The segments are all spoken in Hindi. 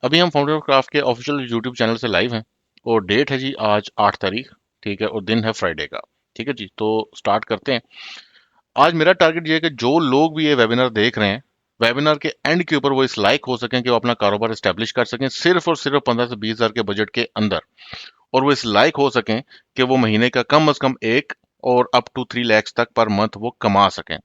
अभी हम फाउंटेन ऑफ क्राफ्ट के ऑफिशियल यूट्यूब चैनल से लाइव हैं और डेट है जी आज 8 तारीख। ठीक है, और दिन है फ्राइडे का। ठीक है जी, तो स्टार्ट करते हैं। आज मेरा टारगेट ये है कि जो लोग भी ये वेबिनार देख रहे हैं, वेबिनार के एंड के ऊपर वो इस लायक हो सकें कि वो अपना कारोबार एस्टेब्लिश कर सकें सिर्फ और सिर्फ 15 से 20 हज़ार के बजट के अंदर। और वो इस लायक हो सकें कि वो महीने का कम अज कम 1 और अप टू 3 लाख तक पर मंथ वो कमा सकें।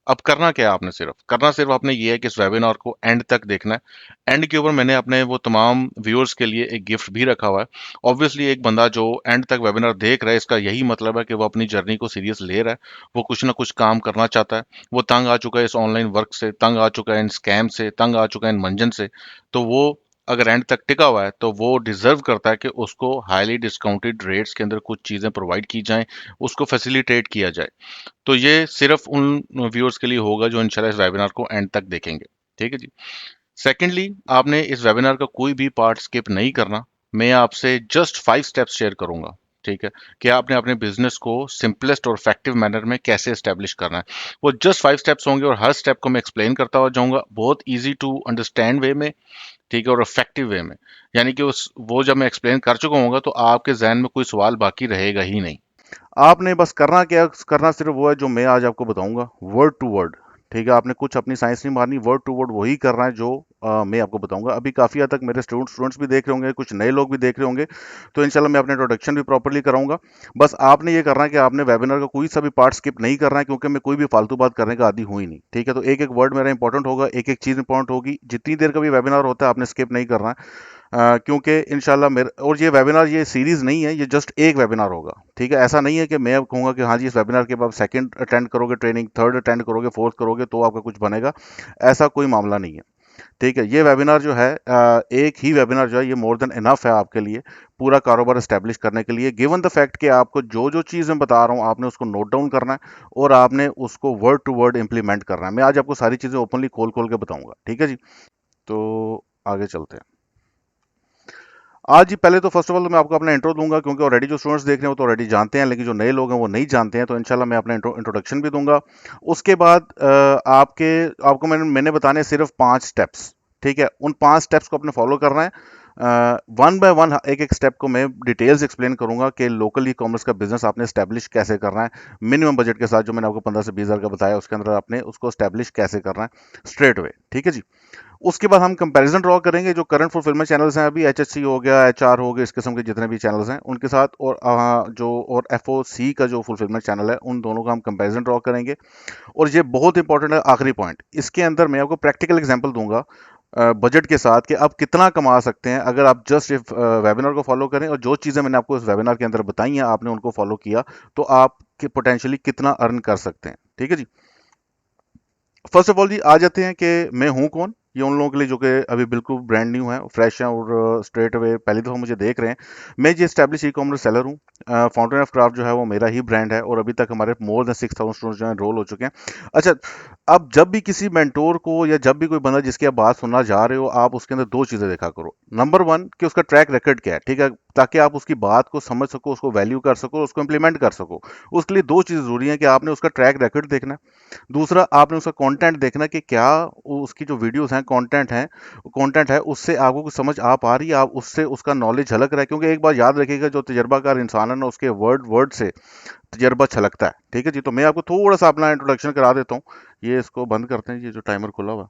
अब करना क्या है, आपने सिर्फ आपने ये है कि इस वेबिनार को एंड तक देखना है। एंड के ऊपर मैंने अपने वो तमाम व्यूअर्स के लिए एक गिफ्ट भी रखा हुआ है। ऑब्वियसली एक बंदा जो एंड तक वेबिनार देख रहा है, इसका यही मतलब है कि वो अपनी जर्नी को सीरियस ले रहा है, वो कुछ ना कुछ काम करना चाहता है। वो तंग आ चुका है इस ऑनलाइन वर्क से, तंग आ चुका है इन स्कैम से, तंग आ चुका है इन मंजन से। तो वो अगर एंड तक टिका हुआ है तो वो डिजर्व करता है कि उसको हाईली डिस्काउंटेड रेट्स के अंदर कुछ चीज़ें प्रोवाइड की जाएं, उसको फैसिलिटेट किया जाए। तो ये सिर्फ उन व्यूअर्स के लिए होगा जो इंशाल्लाह इस वेबिनार को एंड तक देखेंगे। ठीक है जी। सेकेंडली, आपने इस वेबिनार का कोई भी पार्ट स्किप नहीं करना। मैं आपसे जस्ट 5 स्टेप्स शेयर करूंगा। ठीक है, कि आपने अपने बिजनेस को सिंपलेस्ट और इफेक्टिव मैनर में कैसे एस्टेब्लिश करना है। वो जस्ट 5 स्टेप्स होंगे और हर स्टेप को मैं एक्सप्लेन करता हुआ जाऊंगा बहुत इजी टू अंडरस्टैंड वे में। ठीक है, और इफेक्टिव वे में। यानी कि उस वो जब मैं एक्सप्लेन कर चुका होऊंगा तो आपके जहन में कोई सवाल बाकी रहेगा ही नहीं। आपने बस करना क्या, करना सिर्फ वो है जो मैं आज आपको बताऊंगा, वर्ड टू वर्ड। ठीक है, आपने कुछ अपनी साइंस नहीं मारनी, वर्ड टू वर्ड वही करना है जो मैं आपको बताऊंगा। अभी काफी हद तक मेरे स्टूडेंट्स भी देख रहे होंगे, कुछ नए लोग भी देख रहे होंगे, तो इंशाल्लाह मैं अपने इंट्रोडक्शन भी प्रॉपर्ली कराऊंगा। बस आपने ये करना है कि आपने वेबिनार का कोई सा भी पार्ट स्किप नहीं करना है, क्योंकि मैं कोई भी फालतू बात करने का आदी हूं ही नहीं। ठीक है, तो एक एक वर्ड मेरा इंपॉर्टेंट होगा, एक एक चीज इंपॉर्टेंट होगी। जितनी देर का भी वेबिनार होता है आपने स्किप नहीं करना है। क्योंकि इंशाल्लाह मेरे और ये वेबिनार ये सीरीज नहीं है, ये जस्ट एक वेबिनार होगा। ठीक है, ऐसा नहीं है कि मैं अब कहूंगा कि हाँ जी इस वेबिनार के बाद सेकंड अटेंड करोगे ट्रेनिंग, थर्ड अटेंड करोगे, फोर्थ करोगे तो आपका कुछ बनेगा। ऐसा कोई मामला नहीं है। ठीक है, ये वेबिनार जो है एक ही वेबिनार जो है ये मोर देन इनफ है आपके लिए पूरा कारोबार एस्टेब्लिश करने के लिए। गिवन द फैक्ट कि आपको जो जो चीज़ मैं बता रहा हूँ आपने उसको नोट डाउन करना है और आपने उसको वर्ड टू वर्ड इंप्लीमेंट करना है। मैं आज आपको सारी चीज़ें ओपनली खोल खोल के बताऊंगा। ठीक है जी, तो आगे चलते हैं। आज जी पहले तो फर्स्ट ऑफ ऑल तो मैं आपको अपना इंट्रो दूंगा, क्योंकि ऑलरेडी जो स्टूडेंट्स देख रहे हैं वो तो ऑलरेडी जानते हैं, लेकिन जो नए लोग हैं वो नहीं जानते हैं, तो इंशाल्लाह मैं अपना इंट्रोडक्शन भी दूंगा। उसके बाद आपको मैंने बताने हैं सिर्फ 5 स्टेप्स। ठीक है, उन 5 स्टेप्स को आपने फॉलो करना है। वन बाय वन एक एक स्टेप को मैं डिटेल्स एक्सप्लेन करूंगा कि लोकल ई कॉमर्स का बिजनेस आपने स्टैब्लिश कैसे करना है मिनिमम बजट के साथ, जो मैंने आपको 15 से 20 हज़ार का बताया उसके अंदर आपने उसको स्टैब्लिश कैसे करना है स्ट्रेट वे। ठीक है जी। उसके बाद हम कंपैरिजन ड्रॉ करेंगे जो करंट फुलफिलमेंट चैनल्स हैं, अभी एचएचसी हो गया, एचआर हो गया, इस किस्म के जितने भी चैनल्स हैं उनके साथ, और एफओसी का जो फुलफिलमेंट चैनल है उन दोनों का हम कंपैरिजन ड्रॉ करेंगे। और ये बहुत इंपॉर्टेंट है आखिरी पॉइंट, इसके अंदर मैं आपको प्रैक्टिकल एग्जांपल दूंगा बजट के साथ कि आप कितना कमा सकते हैं अगर आप जस्ट इस वेबिनार को फॉलो करें, और जो चीज़ें मैंने आपको इस वेबिनार के अंदर बताई हैं आपने उनको फॉलो किया तो आप पोटेंशियली कितना अर्न कर सकते हैं। ठीक है जी। फर्स्ट ऑफ ऑल जी आ जाते हैं कि मैं हूं कौन। ये उन लोगों के लिए जो कि अभी बिल्कुल ब्रांड न्यू है, फ्रेश है और स्ट्रेट अवे पहली दफ़ा मुझे देख रहे हैं। मैं जी एस्टैब्लिश ई कॉमर्स सेलर हूँ। फाउंटेन ऑफ क्राफ्ट जो है वो मेरा ही ब्रांड है और अभी तक हमारे मोर देन 6,000 स्टूडेंट्स जो है रोल हो चुके हैं। अच्छा, अब जब भी किसी मेंटोर को या जब भी कोई बंदा जिसकी आप बात सुनना जा रहे हो, आप उसके अंदर दो चीज़ें देखा करो। नंबर वन कि उसका ट्रैक रिकॉर्ड क्या है। ठीक है, ताकि आप उसकी बात को समझ सको, उसको वैल्यू कर सको, उसको इंप्लीमेंट कर सको। उसके लिए दो चीज़ जरूरी है कि आपने उसका ट्रैक रिकॉर्ड देखना है, दूसरा आपने उसका कंटेंट देखना कि क्या उसकी जो वीडियोस हैं, कंटेंट है उससे आपको कुछ समझ आ पा रही है, आप उससे उसका नॉलेज झलक रहा है। क्योंकि एक बात याद रखिएगा, जो तजर्बाकार इंसान है ना उसके वर्ड वर्ड से तजर्बा छलकता है। ठीक है जी, तो मैं आपको थोड़ा सा अपना इंट्रोडक्शन करा देता हूँ। ये इसको बंद करते हैं, ये जो टाइमर खुला हुआ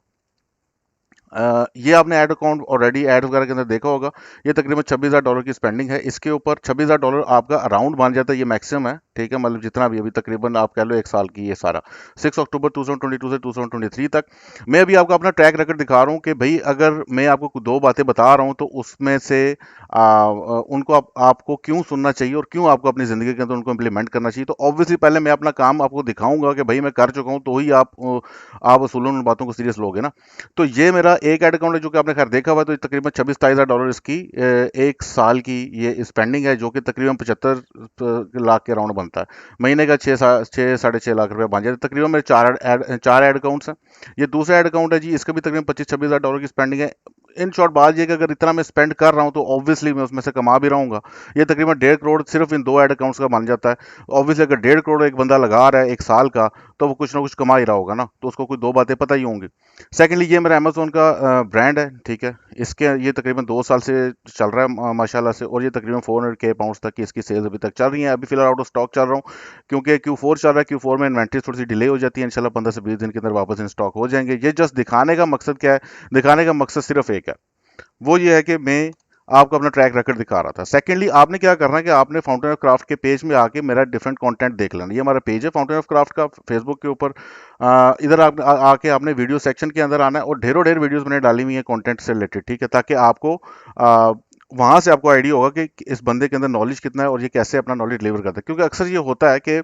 ये आपने ऐड अकाउंट ऑलरेडी ऐड वगैरह के अंदर देखा होगा। ये तकरीबन $26,000 की स्पेंडिंग है इसके ऊपर। $26,000 आपका अराउंड मान जाता है, ये मैक्सिमम है। ठीक है, मतलब जितना भी अभी तकरीबन आप कह लो एक साल की ये सारा 6 अक्टूबर 2022 से 2023 तक। मैं अभी आपको अपना ट्रैक रिकॉर्ड दिखा रहा हूँ कि भाई अगर मैं आपको दो बातें बता रहा हूँ तो उसमें से उनको आपको क्यों सुनना चाहिए और क्यों आपको अपनी ज़िंदगी के अंदर उनको इम्प्लीमेंट करना चाहिए। तो ऑब्वियसली पहले मैं अपना काम आपको दिखाऊंगा कि भाई मैं कर चुका हूँ, तो ही आप असूलन उन बातों को सीरियस लोगे ना। तो ये मेरा एक ऐड अकाउंट है जो कि आपने खैर देखा हुआ है। तो तकरीबन 26-27 हज़ार डॉलर इसकी एक साल की ये स्पेंडिंग है, जो कि तकरीबन 75 लाख के राउंड बनता है। महीने का 6 साढ़े 6 लाख रुपया बन जाता है। तकरीबन मेरे चार ऐड अकाउंट्स हैं। ये दूसरा ऐड अकाउंट है जी, इसका भी तकरीबन 25-26 हज़ार डॉलर की स्पेंडिंग है। इन शॉर्ट बात ये कि अगर इतना मैं स्पेंड कर रहा हूँ तो ऑब्वियसली मैं उसमें से कमा भी रहूंगा। ये तकरीबन 1.5 करोड़ सिर्फ इन दो ऐड अकाउंट्स का बन जाता है। ऑब्वियसली अगर 1.5 करोड़ एक बंदा लगा रहा है एक साल का, तो वो कुछ ना कुछ कमा ही रहा होगा ना, तो उसको कुछ दो बातें पता ही होंगी। सेकेंडली ये मेरा अमेजोन का ब्रांड है। ठीक है, इसके ये तकरीबन 2 साल से चल रहा है माशाल्लाह से, और ये तकरीबन 400K पाउंड्स तक की इसकी सेल्स अभी तक चल रही है। अभी फिलहाल आउट ऑफ स्टॉक चल रहा हूँ क्योंकि Q4 चल रहा है। Q4 में इन्वेंट्री थोड़ी सी डिले हो जाती है, इंशाल्लाह 15 से 20 दिन के अंदर वापस इन स्टॉक हो जाएंगे। ये जस्ट दिखाने का मकसद क्या है? दिखाने का मकसद सिर्फ एक है, वो ये है कि मैं आपको अपना ट्रैक रिकॉर्ड दिखा रहा था। सेकेंडली आपने क्या करना है कि आपने फाउंटेन ऑफ क्राफ्ट के पेज में आके मेरा डिफरेंट कंटेंट देख लेना। ये हमारा पेज है फाउंटेन ऑफ क्राफ्ट का फेसबुक के ऊपर। इधर आप आके आपने वीडियो सेक्शन के अंदर आना है, और ढेरों ढेर वीडियोस मैंने डाली हुई है कंटेंट से रिलेटेड, ठीक है, ताकि आपको वहां से आपको आइडिया होगा कि इस बंदे के अंदर नॉलेज कितना है और ये कैसे अपना नॉलेज डिलीवर करता है। क्योंकि अक्सर ये होता है कि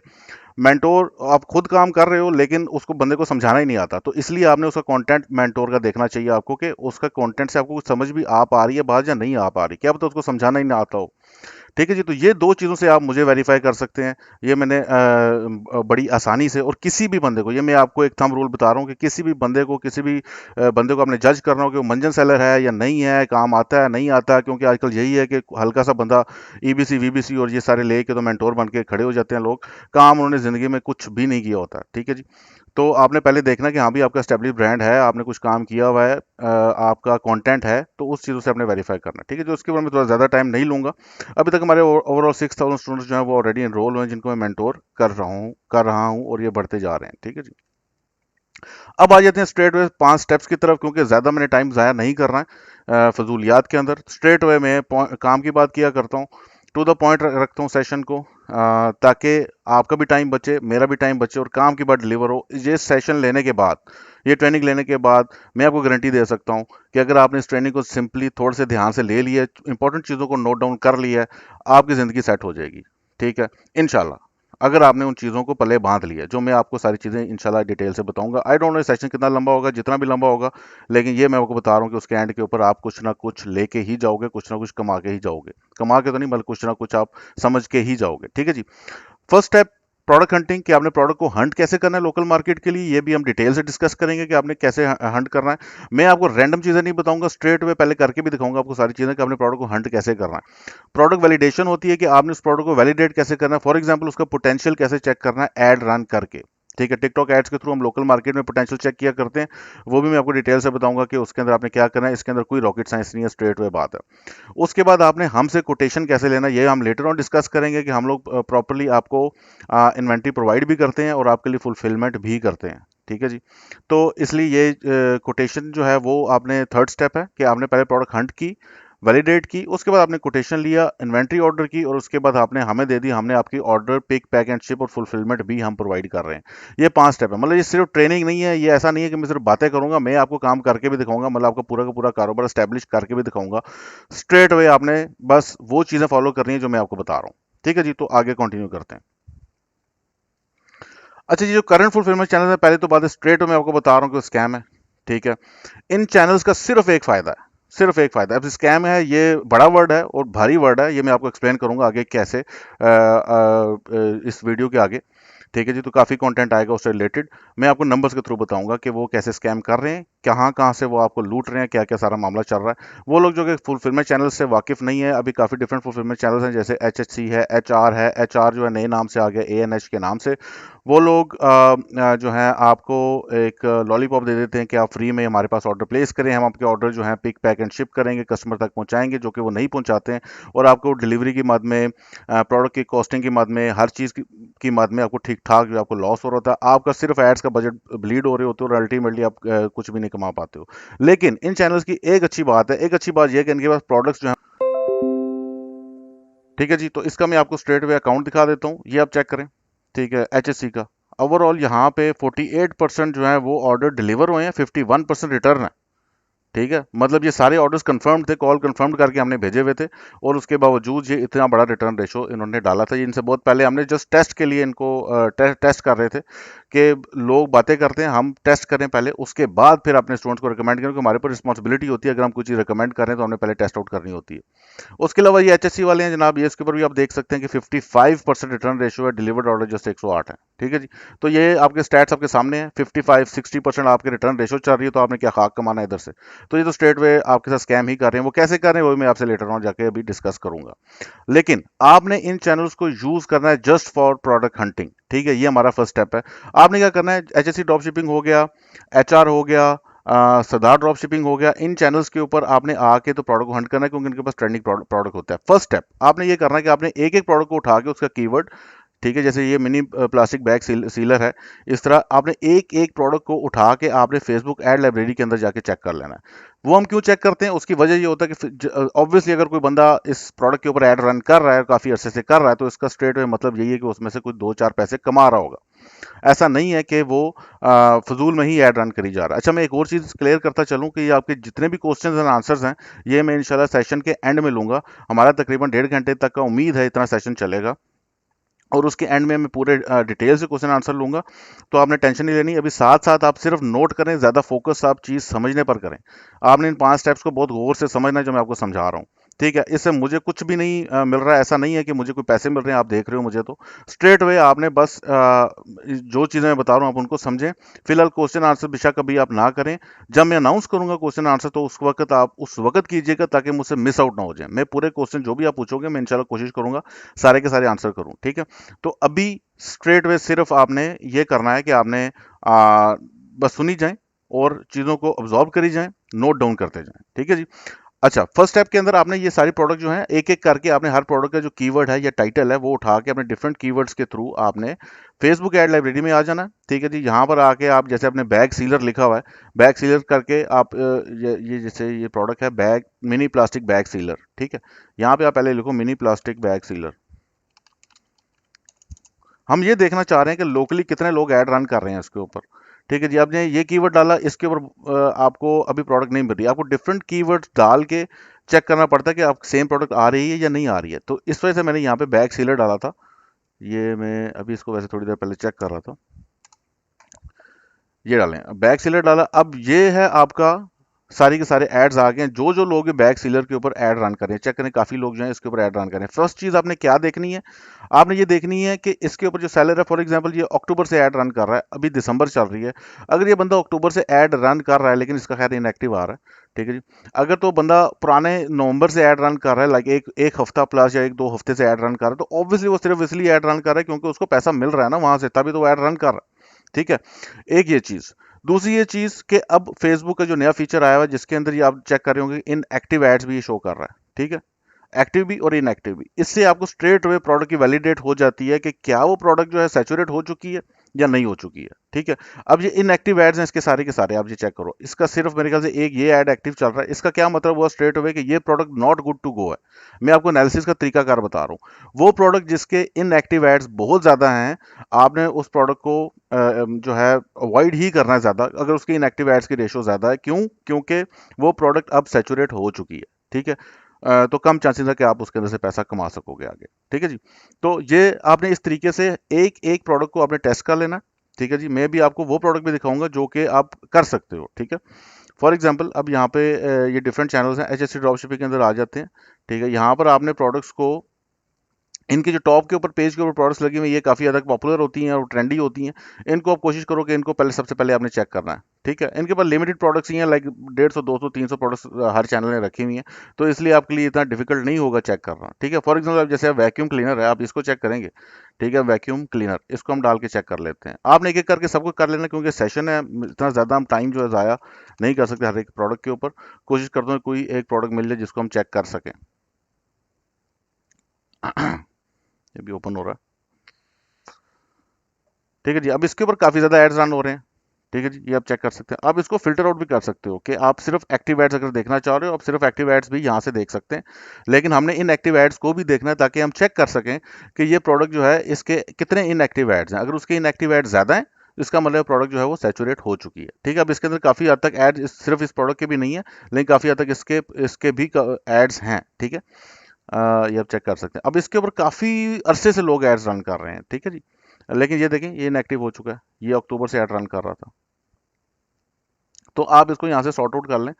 मेंटोर आप खुद काम कर रहे हो लेकिन उसको बंदे को समझाना ही नहीं आता, तो इसलिए आपने उसका कंटेंट मेंटोर का देखना चाहिए आपको, कि उसका कंटेंट से आपको कुछ समझ भी आ पा रही है बात या नहीं आ पा रही, क्या पता उसको समझाना ही ना आता हो। ठीक है जी, तो ये दो चीज़ों से आप मुझे वेरीफाई कर सकते हैं। ये मैंने बड़ी आसानी से, और किसी भी बंदे को, ये मैं आपको एक थंब रूल बता रहा हूँ कि किसी भी बंदे को, किसी भी बंदे को आपने जज करना हो कि वो मंजन सेलर है या नहीं है, काम आता है नहीं आता, क्योंकि आजकल यही है कि हल्का सा बंदा ईबीसी वीबीसी और ये सारे लेके तो मेंटोर बन के खड़े हो जाते हैं लोग, काम उन्होंने ज़िंदगी में कुछ भी नहीं किया होता। ठीक है जी, तो आपने पहले देखना कि हाँ भी आपका स्टेब्लिश ब्रांड है, आपने कुछ काम किया हुआ है, आपका कंटेंट है, तो उस चीज़ों से आपने वेरीफाई करना। ठीक है, जो उसके बारे में थोड़ा ज़्यादा टाइम नहीं लूंगा। अभी तक हमारे ओवरऑल 6,000 स्टूडेंट्स जो हैं वो ऑलरेडी एनरोल हुए हैं, जिनको मैं मेंटोर कर रहा हूँ और ये बढ़ते जा रहे हैं। ठीक है जी, अब आ जाते हैं स्ट्रेट वे 5 स्टेप्स की तरफ, क्योंकि ज़्यादा मैंने टाइम ज़ाया नहीं करना है फजूलियात के अंदर। स्ट्रेट वे में काम की बात किया करता हूँ, टू द पॉइंट रखता हूँ सेशन को, ताकि आपका भी टाइम बचे, मेरा भी टाइम बचे और काम की बात डिलीवर हो। ये सेशन लेने के बाद, ये ट्रेनिंग लेने के बाद मैं आपको गारंटी दे सकता हूँ कि अगर आपने इस ट्रेनिंग को सिंपली थोड़े से ध्यान से ले लिया, इंपॉर्टेंट चीज़ों को नोट डाउन कर लिया है, आपकी ज़िंदगी सेट हो जाएगी। ठीक है, इंशाल्लाह, अगर आपने उन चीज़ों को पले बांध लिया, जो मैं आपको सारी चीज़ें इंशाल्लाह डिटेल से बताऊंगा। आई डोंट नो सेशन कितना लंबा होगा, जितना भी लंबा होगा, लेकिन ये मैं आपको बता रहा हूँ कि उसके एंड के ऊपर आप कुछ ना कुछ लेके ही जाओगे, कुछ ना कुछ कमा के ही जाओगे। कमा के तो नहीं, बल्कि कुछ ना कुछ आप समझ के ही जाओगे। ठीक है जी, फर्स्ट स्टेप प्रोडक्ट हंटिंग, कि आपने प्रोडक्ट को हंट कैसे करना है लोकल मार्केट के लिए, ये भी हम डिटेल से डिस्कस करेंगे कि आपने कैसे हंट करना है। मैं आपको रैंडम चीज़ें नहीं बताऊंगा, स्ट्रेट वे पहले करके भी दिखाऊंगा आपको सारी चीज़ें कि आपने प्रोडक्ट को हंट कैसे करना है। प्रोडक्ट वैलिडेशन होती है कि आपने उस प्रोडक्ट को वैलिडेट कैसे करना है। फॉर एग्जांपल उसका पोटेंशियल कैसे चेक करना है एड रन करके। ठीक है, टिकटॉक एड्स के थ्रू हम लोकल मार्केट में पोटेंशियल चेक किया करते हैं, वो भी मैं आपको डिटेल से बताऊंगा कि उसके अंदर आपने क्या करना है। इसके अंदर कोई रॉकेट साइंस नहीं है, स्ट्रेट वे बात है। उसके बाद आपने हमसे कोटेशन कैसे लेना, ये हम लेटर ऑन डिस्कस करेंगे कि हम लोग प्रॉपरली आपको इन्वेंट्री प्रोवाइड भी करते हैं और आपके लिए फुलफिलमेंट भी करते हैं। ठीक है जी, तो इसलिए ये कोटेशन जो है वो आपने थर्ड स्टेप है कि आपने पहले प्रोडक्ट हंट की, वैलिडेट की, उसके बाद आपने कोटेशन लिया, इन्वेंट्री ऑर्डर की, और उसके बाद आपने हमें दे दी, हमने आपकी order pick pack and ship और फुलफिलमेंट भी हम प्रोवाइड कर रहे हैं। ये 5 स्टेप है। मतलब ये सिर्फ ट्रेनिंग नहीं है, ये ऐसा नहीं है कि मैं सिर्फ बातें करूंगा, मैं आपको काम करके भी दिखाऊंगा, मतलब आपका पूरा का पूरा कारोबार स्टैब्लिश करके भी दिखाऊंगा। स्ट्रेट अवे आपने बस वो चीजें फॉलो करनी है जो मैं आपको बता रहा हूँ। ठीक है जी, तो आगे कंटिन्यू करते हैं। अच्छा जी, जो करंट फुलफिलमेंट चैनल है, पहले तो बात है स्ट्रेट मैं आपको बता रहा हूँ कि स्कैम है। ठीक है, इन चैनल्स का सिर्फ एक फायदा है, सिर्फ एक फायदा है। अब स्कैम है, ये बड़ा वर्ड है और भारी वर्ड है, ये मैं आपको एक्सप्लेन करूंगा आगे कैसे, इस वीडियो के आगे। ठीक है जी, तो काफ़ी कंटेंट आएगा उससे रिलेटेड। मैं आपको नंबर्स के थ्रू बताऊंगा कि वो कैसे स्कैम कर रहे हैं, कहाँ कहाँ से वो आपको लूट रहे हैं, क्या क्या सारा मामला चल रहा है। वो लोग जो कि फुलफिलमेंट चैनल से वाकिफ नहीं है, अभी काफ़ी डिफरेंट फुलफिलमेंट चैनल्स हैं, जैसे HHC है, HR है। HR जो है नए नाम से आ गया, ANH के नाम से। वो लोग जो है आपको एक लॉलीपॉप दे देते हैं कि आप फ्री में हमारे पास ऑर्डर प्लेस करें, हम आपके ऑर्डर जो है पिक पैक एंड शिप करेंगे, कस्टमर तक पहुंचाएंगे, जो कि वो नहीं पहुंचाते हैं। और आपको डिलीवरी की मद में, प्रोडक्ट की कॉस्टिंग की मद में, हर चीज़ की मद में आपको ठीक ठाक जो आपको लॉस हो रहा था, आपका सिर्फ एड्स का बजट ब्लीड हो रहे होते हो और अल्टीमेटली आप कुछ भी नहीं कमा पाते हो। लेकिन इन चैनल्स की एक अच्छी बात है, एक अच्छी बात यह है कि इनके पास प्रोडक्ट्स जो है। ठीक है जी, तो इसका मैं आपको स्ट्रेट वे अकाउंट दिखा देता हूँ, ये आप चेक करें। ठीक है, HSC का ओवरऑल यहाँ पे 48% जो है वो ऑर्डर डिलीवर हुए हैं, 51% रिटर्न है। ठीक है, मतलब ये सारे ऑर्डर्स कंफर्म थे, कॉल कंफर्म करके हमने भेजे हुए थे, और उसके बावजूद ये इतना बड़ा रिटर्न रेशो इन्होंने डाला था। ये इनसे बहुत पहले हमने जस्ट टेस्ट के लिए इनको टेस्ट कर रहे थे कि लोग बातें करते हैं, हम टेस्ट करें पहले, उसके बाद फिर अपने स्टूडेंट्स को रिकमेंड करें, क्योंकि हमारे पर रिस्पॉन्सिबिलिटी होती है, अगर हम कुछ चीज़ रिकमेंड कर रहे हैं तो हमने पहले टेस्ट आउट करनी होती है। उसके अलावा ये HSC वाले हैं जनाब, ये इसके ऊपर भी आप देख सकते हैं कि 55% रिटर्न रेशियो है, डिलीवर्ड ऑर्डर जस्ट 108 है। ठीक है जी, तो ये आपके स्टैट्स आपके सामने हैं, 55-60% आपके रिटर्न रेशियो चल रही है, तो आपने क्या खाक कमाना है इधर से। तो ये तो स्ट्रेट वे आपके साथ स्कैम ही कर रहे हैं। वो कैसे कर रहे हैं वो मैं आपसे लेटर ऑन जाके अभी डिस्कस करूंगा। लेकिन आपने इन चैनल्स को यूज करना है जस्ट फॉर प्रोडक्ट हंटिंग। ठीक है, ये हमारा फर्स्ट स्टेप है। आपने क्या करना है, HSC ड्रॉप शिपिंग हो गया, HR हो गया, सरदार ड्रॉप शिपिंग हो गया, इन चैनल्स के ऊपर आपने आके तो प्रोडक्ट को हंट करना है, क्योंकि इनके पास ट्रेंडिंग प्रोडक्ट होता है। फर्स्ट स्टेप आपने ये करना है कि आपने एक एक प्रोडक्ट को उठा के उसका कीवर्ड, ठीक है, जैसे ये मिनी प्लास्टिक बैग सीलर है, इस तरह आपने एक एक प्रोडक्ट को उठा के आपने फेसबुक एड लाइब्रेरी के अंदर जाके चेक कर लेना है। वो हम क्यों चेक करते हैं, उसकी वजह ये होता है कि ऑब्वियसली अगर कोई बंदा इस प्रोडक्ट के ऊपर एड रन कर रहा है, काफी अरसे से कर रहा है, तो इसका स्ट्रेट वे मतलब यही है कि उसमें से कुछ दो चार पैसे कमा रहा होगा। ऐसा नहीं है कि वो फजूल में ही ऐड रन करी जा रहा है। अच्छा, मैं एक और चीज़ क्लियर करता चलूं कि ये आपके जितने भी क्वेश्चंस एंड आंसर्स हैं, ये मैं इंशाल्लाह सेशन के एंड में लूंगा। हमारा तकरीबन 1.5 घंटे तक का उम्मीद है इतना सेशन चलेगा, और उसके एंड में मैं पूरे डिटेल से क्वेश्चन आंसर लूंगा। तो आपने टेंशन नहीं लेनी, अभी साथ साथ आप सिर्फ नोट करें, ज़्यादा फोकस आप चीज़ समझने पर करें। आपने इन 5 स्टेप्स को बहुत गौर से समझना है जो मैं आपको समझा रहा हूँ। ठीक है, इससे मुझे कुछ भी नहीं मिल रहा है, ऐसा नहीं है कि मुझे कोई पैसे मिल रहे हैं, आप देख रहे हो मुझे, तो स्ट्रेट वे आपने बस जो चीज़ें मैं बता रहा हूँ आप उनको समझें। फिलहाल क्वेश्चन आंसर बेशक कभी आप ना करें, जब मैं अनाउंस करूंगा क्वेश्चन आंसर तो उस वक्त आप उस वक्त कीजिएगा, ताकि मुझसे मिस आउट ना हो जाए। मैं पूरे क्वेश्चन जो भी आप पूछोगे मैं इंशाल्लाह कोशिश करूंगा सारे के सारे आंसर करूं, ठीक है। तो अभी स्ट्रेट वे सिर्फ आपने ये करना है कि आपने बस सुनी जाए और चीज़ों को ऑब्जॉर्व करी जाए, नोट डाउन करते जाएं, ठीक है जी। अच्छा, फर्स्ट स्टेप के अंदर आपने ये सारी प्रोडक्ट जो है एक एक करके आपने हर प्रोडक्ट का जो कीवर्ड है या टाइटल है वो उठा के अपने डिफरेंट कीवर्ड्स के थ्रू आपने फेसबुक एड लाइब्रेरी में आ जाना है, ठीक है जी। यहाँ पर आके आप जैसे अपने बैग सीलर लिखा हुआ है, बैग सीलर करके आप ये जैसे ये प्रोडक्ट है bag, mini plastic bag sealer, ठीक है। यहाँ पे आप पहले लिखो मिनी प्लास्टिक बैग सीलर। हम ये देखना चाह रहे हैं कि लोकली कितने लोग ऐड रन कर रहे हैं इसके ऊपर, ठीक है जी। आपने ये कीवर्ड डाला, इसके ऊपर आपको अभी प्रोडक्ट नहीं मिल रही, आपको डिफरेंट कीवर्ड्स डाल के चेक करना पड़ता है कि आप सेम प्रोडक्ट आ रही है या नहीं आ रही है। तो इस वजह से मैंने यहाँ पे बैग सीलर डाला था। ये मैं अभी इसको वैसे थोड़ी देर पहले चेक कर रहा था, ये डालें, बैग सीलर डाला। अब ये है आपका सारी के सारे एड्स आ गए हैं, जो जो लोग बैग सीलर के ऊपर ऐड रन कर रहे हैं, चेक करें काफी लोग जो हैं इसके ऊपर ऐड रन कर रहे हैं। फर्स्ट चीज आपने क्या देखनी है, आपने ये देखनी है कि इसके ऊपर जो सेलर है, फॉर एग्जांपल ये अक्टूबर से ऐड रन कर रहा है, अभी दिसंबर चल रही है। अगर ये बंदा अक्टूबर से ऐड रन कर रहा है लेकिन इसका खैर इनएक्टिव आ रहा है, ठीक है जी। अगर तो बंदा पुराने नवंबर से ऐड रन कर रहा है, लाइक एक हफ्ता प्लस या एक दो हफ्ते से ऐड रन कर रहा है, तो ऑब्वियसली वो सिर्फ इसलिए ऐड रन कर रहा है क्योंकि उसको पैसा मिल रहा है ना वहां से, तभी तो वो ऐड रन कर रहा है, ठीक है। एक ये चीज, दूसरी ये चीज कि अब फेसबुक का जो नया फीचर आया हुआ है जिसके अंदर ये आप चेक कर रहे होंगे इन एक्टिव एड्स भी शो कर रहा है, ठीक है। एक्टिव भी और इनएक्टिव भी, इससे आपको स्ट्रेट अवे प्रोडक्ट की वैलिडेट हो जाती है कि क्या वो प्रोडक्ट जो है सैचुरेट हो चुकी है या नहीं हो चुकी है, ठीक है। अब ये इनएक्टिव एड्स हैं इसके सारे आप ये चेक करो, इसका सिर्फ मेरे ख्याल से एक ये ऐड एक्टिव चल रहा है। इसका क्या मतलब हुआ स्ट्रेट अवे कि ये product not good to go है। मैं आपको एनालिसिस का तरीकाकार बता रहा हूँ। वो प्रोडक्ट जिसके इनएक्टिव एड्स बहुत ज्यादा हैं, आपने उस प्रोडक्ट को जो है अवॉइड ही करना है ज्यादा, अगर उसकी इनएक्टिव एड्स की रेशो ज्यादा है। क्यों? क्योंकि वो प्रोडक्ट अब सैचुरेट हो चुकी है, ठीक है। तो कम चांसेस है कि आप उसके अंदर से पैसा कमा सकोगे आगे, ठीक है जी। तो ये आपने इस तरीके से एक एक प्रोडक्ट को आपने टेस्ट कर लेना, ठीक है जी। मैं भी आपको वो प्रोडक्ट भी दिखाऊंगा जो कि आप कर सकते हो, ठीक है। फॉर एग्जांपल अब यहाँ पे ये डिफरेंट चैनल्स हैं, एचएससी ड्रॉप शिपिंग के अंदर आ जाते हैं, ठीक है। यहाँ पर आपने प्रोडक्ट्स को, इनके जो टॉप के ऊपर पेज के ऊपर प्रोडक्ट्स लगी हुई ये काफ़ी ज़्यादा पॉपुलर होती हैं और ट्रेंडी होती हैं। इनको आप कोशिश करो कि इनको पहले सबसे पहले आपने चेक करना है, ठीक है। इनके पास लिमिटेड प्रोडक्ट्स ही हैं, लाइक 150 200 300 प्रोडक्ट्स हर चैनल ने रखी हुई हैं, तो इसलिए आपके लिए इतना डिफिकल्ट नहीं होगा चेक करना, ठीक है। फॉर एग्जाम्पल जैसे वैक्यूम क्लीनर है, आप इसको चेक करेंगे, ठीक है। वैक्यूम क्लीनर, इसको हम डाल के चेक कर लेते हैं। आपने एक एक करके सबको कर लेना क्योंकि सेशन है, इतना ज़्यादा हम टाइम जो है ज़ाया नहीं कर सकते हर एक प्रोडक्ट के ऊपर। कोशिश करता हूँ कोई एक प्रोडक्ट मिल जाए जिसको हम चेक कर सकें। ये भी ओपन हो रहा है, ठीक है जी। अब इसके ऊपर काफी ज्यादा एड्स रन हो रहे हैं, ठीक है जी, ये आप चेक कर सकते हैं। आप इसको फिल्टर आउट भी कर सकते हो कि आप सिर्फ एक्टिव एड्स अगर देखना चाह रहे हो, आप सिर्फ एक्टिव एड्स भी यहाँ से देख सकते हैं। लेकिन हमने इन एक्टिव एड्स को भी देखना है ताकि हम चेक कर सकें कि ये प्रोडक्ट जो है इसके कितने इनएक्टिव एड्स हैं। अगर उसके इनएक्टिव एड्स ज्यादा हैं तो इसका मतलब प्रोडक्ट जो है वो सैचुरेट हो चुकी है, ठीक है। अब इसके अंदर काफी हद तक एड सिर्फ इस प्रोडक्ट के भी नहीं है, लेकिन काफी हद तक इसके इसके भी एड्स हैं, ठीक है। ये आप चेक कर सकते हैं। अब इसके ऊपर काफी अरसे से लोग एड्स रन कर रहे हैं, ठीक है जी। लेकिन ये देखें ये इनएक्टिव हो चुका है, ये अक्टूबर से ऐड रन कर रहा था। तो आप इसको यहाँ से सॉर्ट आउट कर लें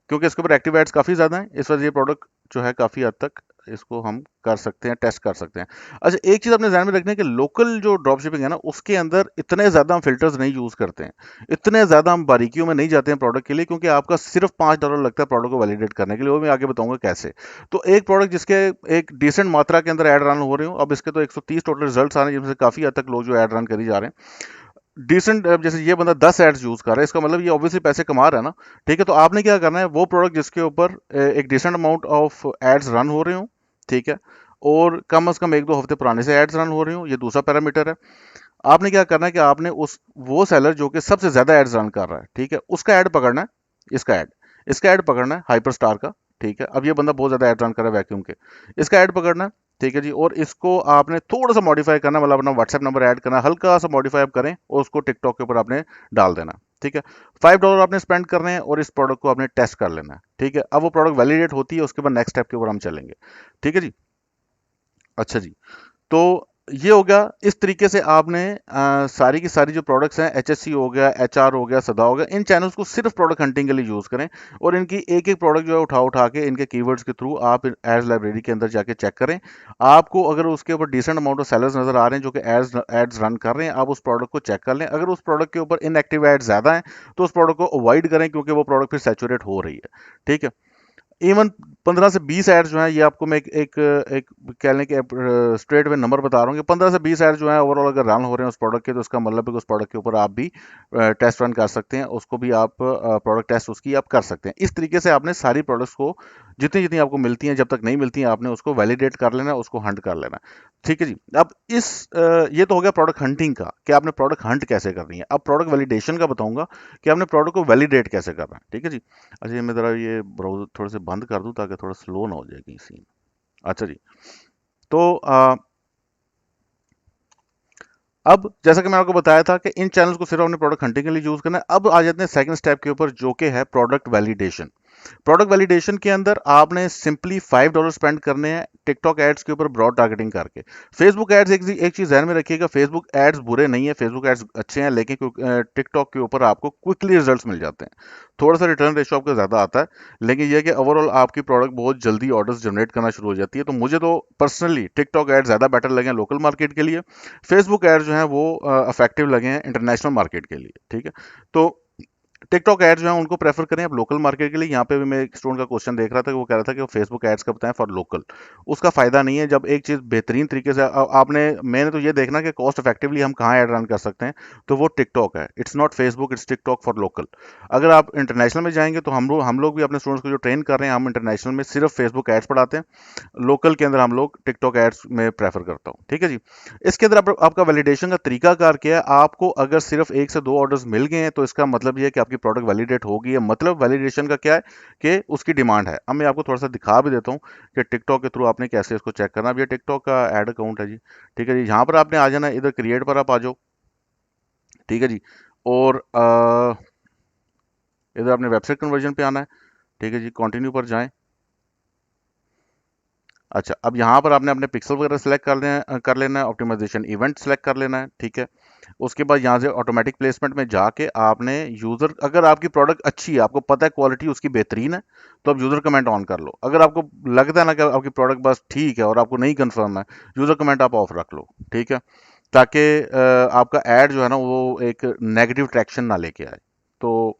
क्योंकि इसके ऊपर एक्टिव एड्स काफ़ी ज़्यादा हैं, इस वजह ये प्रोडक्ट जो है काफ़ी हद तक इसको हम कर सकते हैं, टेस्ट कर सकते हैं। अच्छा, एक चीज़ अपने ध्यान में रखना है कि लोकल जो ड्रॉप शिपिंग है ना उसके अंदर इतने ज़्यादा हम फिल्टर्स नहीं यूज़ करते हैं, इतने ज़्यादा हम बारीकियों में नहीं जाते हैं प्रोडक्ट के लिए, क्योंकि आपका सिर्फ $5 लगता है प्रोडक्ट को वैलिडेट करने के लिए, वो मैं आगे बताऊंगा कैसे। तो एक प्रोडक्ट जिसके एक डिसेंट मात्रा के अंदर एड रन हो रहे हो, अब इसके तो 130 टोटल रिजल्ट आ रहे हैं जिसमें से काफ़ी हद तक लोग जो एड रन करी जा रहे हैं। डिसेंट, जैसे ये बंदा 10 एड्स यूज कर रहा है, इसका मतलब ये ऑब्वियसली पैसे कमा रहा है ना। ठीक है, तो आपने क्या करना है, वो प्रोडक्ट जिसके ऊपर एक decent amount of ads run हो रहे हो, ठीक है, और कम से कम 1-2 हफ्ते पुराने से एड्स रन हो रहे हो, ये दूसरा पैरामीटर है। आपने क्या करना है कि आपने उस वो सेलर जो कि सबसे ज्यादा एड्स रन कर रहा है, ठीक है, उसका ऐड पकड़ना है, इसका ऐड इसका ऐड पकड़ना है हाइपर स्टार का। ठीक है, अब ये बंदा बहुत ज्यादा ऐड रन कर रहा है वैक्यूम के, इसका ऐड पकड़ना है। ठीक है जी, और इसको आपने थोड़ा सा मॉडिफाई करना है, मतलब अपना व्हाट्सएप नंबर ऐड करना है, हल्का सा मॉडिफाई आप करें और उसको टिकटॉक के ऊपर आपने डाल देना है। ठीक है, $5 आपने स्पेंड करने हैं और इस प्रोडक्ट को आपने टेस्ट कर लेना है। ठीक है, अब वो प्रोडक्ट वैलिडेट होती है, उसके बाद नेक्स्ट स्टेप के ऊपर हम चलेंगे। ठीक है जी। अच्छा जी, तो ये हो गया। इस तरीके से आपने सारी की सारी जो प्रोडक्ट्स हैं, एचएससी हो गया, एचआर हो गया, सदा हो गया, इन चैनल्स को सिर्फ प्रोडक्ट हंटिंग के लिए यूज करें, और इनकी एक एक प्रोडक्ट जो है उठा उठा के इनके कीवर्ड्स के थ्रू आप एड्स लाइब्रेरी के अंदर जाके चेक करें। आपको अगर उसके ऊपर डिसेंट अमाउंट ऑफ सेलर्स नजर आ रहे हैं जो कि एड्स रन कर रहे हैं, आप उस प्रोडक्ट को चेक कर लें। अगर उस प्रोडक्ट के ऊपर इनएक्टिव एड्स ज्यादा हैं तो उस प्रोडक्ट को अवॉइड करें, क्योंकि वो प्रोडक्ट फिर सैचुरेट हो रही है। ठीक है, इवन 15 से 20 एड्स जो हैं, ये आपको मैं एक कह लें कि स्ट्रेट वे नंबर बता रहा हूँ कि 15 से 20 एड्स जो हैं ओवरऑल अगर रन हो रहे हैं उस प्रोडक्ट के, तो उसका मतलब है कि उस प्रोडक्ट के ऊपर आप भी टेस्ट रन कर सकते हैं, उसको भी आप प्रोडक्ट टेस्ट उसकी आप कर सकते हैं। इस तरीके से आपने सारी प्रोडक्ट्स को जितनी जितनी आपको मिलती हैं, जब तक नहीं मिलती हैं आपने उसको वैलिडेट कर लेना, उसको हंट कर लेना। ठीक है जी। अब ये तो हो गया प्रोडक्ट हंटिंग का कि आपने प्रोडक्ट हंट कैसे करनी है। अब प्रोडक्ट वैलिडेशन का बताऊंगा कि आपने प्रोडक्ट को वैलिडेट कैसे करना है। ठीक है जी। अच्छा, ये मैं ज़रा ये ब्राउज़र थोड़े से बंद कर दूं ताकि थोड़ा स्लो ना हो जाए कहीं सीन। अच्छा जी, तो अब जैसा कि मैंने आपको बताया था कि इन चैनल्स को सिर्फ अपने प्रोडक्ट हंटिंग के लिए यूज करना है। अब आ जाते हैं सेकंड स्टेप के ऊपर, जो कि है प्रोडक्ट वैलिडेशन। प्रोडक्ट वैलिडेशन के अंदर आपने सिंपली $5 स्पेंड करने हैं टिकटॉक एड्स के ऊपर ब्रॉड टारगेटिंग करके। फेसबुक एड्स एक चीज ध्यान में रखिएगा, फेसबुक एड्स बुरे नहीं है, फेसबुक एड्स अच्छे हैं, लेकिन टिकटॉक के ऊपर आपको क्विकली रिजल्ट्स मिल जाते हैं। थोड़ा सा रिटर्न रेशो आपका ज्यादा आता है, लेकिन यह कि ओवरऑल आपकी प्रोडक्ट बहुत जल्दी ऑर्डर्स जनरेट करना शुरू हो जाती है। तो मुझे तो पर्सनली टिकटॉक एड्स ज्यादा बेटर लगे हैं लोकल मार्केट के लिए। फेसबुक एड्स जो हैं वो इफेक्टिव लगे हैं इंटरनेशनल मार्केट के लिए। ठीक है, तो टिकटॉक एड्स जो है उनको प्रेफर करें आप लोकल मार्केट के लिए। यहाँ पे भी मैं एक स्टूडेंट का क्वेश्चन देख रहा था कि वो कह रहा था कि वो फेसबुक एड्स का बताएं फॉर लोकल। उसका फायदा नहीं है। जब एक चीज बेहतरीन तरीके से आपने, मैंने तो ये देखना कि कॉस्ट इफेक्टिवली हम कहाँ ऐड रन कर सकते हैं, तो वो टिकटॉक है। It's not Facebook, it's TikTok for local. अगर आप इंटरनेशनल में जाएंगे तो हम लोग भी अपने स्टूडेंट्स को जो ट्रेन कर रहे हैं, हम इंटरनेशनल में सिर्फ फेसबुक एड्स पढ़ाते हैं, लोकल के अंदर हम लोग टिकटॉक एड्स में प्रेफर करता हूँ। ठीक है जी। इसके अंदर आपका वैलिडेशन का तरीका कार क्या है, आपको अगर सिर्फ 1 से 2 ऑर्डर्स मिल गए हैं तो इसका मतलब ये है कि आपकी प्रोडक्ट वैलिडेट हो गई है। मतलब वैलिडेशन का क्या है कि उसकी डिमांड है। अब मैं आपको थोड़ा सा दिखा भी देता हूँ कि टिकटॉक के थ्रू आपने कैसे इसको चेक करना। अब ये टिकटॉक का एड अकाउंट है जी। ठीक है जी, यहाँ पर आपने आ जाना, इधर क्रिएट पर आप आ जाओ। ठीक है जी, और इधर आपने वेबसाइट कन्वर्जन पे आना है। ठीक है जी, कंटिन्यू पर जाएं। अच्छा, अब यहाँ पर आपने अपने पिक्सल वगैरह सेलेक्ट कर लेना है, ऑप्टिमाइजेशन इवेंट सेलेक्ट कर लेना है। ठीक है, उसके बाद यहाँ से ऑटोमेटिक प्लेसमेंट में जाके आपने यूजर, अगर आपकी प्रोडक्ट अच्छी है, आपको पता है क्वालिटी उसकी बेहतरीन है, तो आप यूजर कमेंट ऑन कर लो। अगर आपको लगता है ना कि आपकी प्रोडक्ट बस ठीक है और आपको नहीं कंफर्म है, यूजर कमेंट आप ऑफ रख लो। ठीक है, ताकि आपका एड जो है ना वो एक नेगेटिव ट्रैक्शन ना लेके आए। तो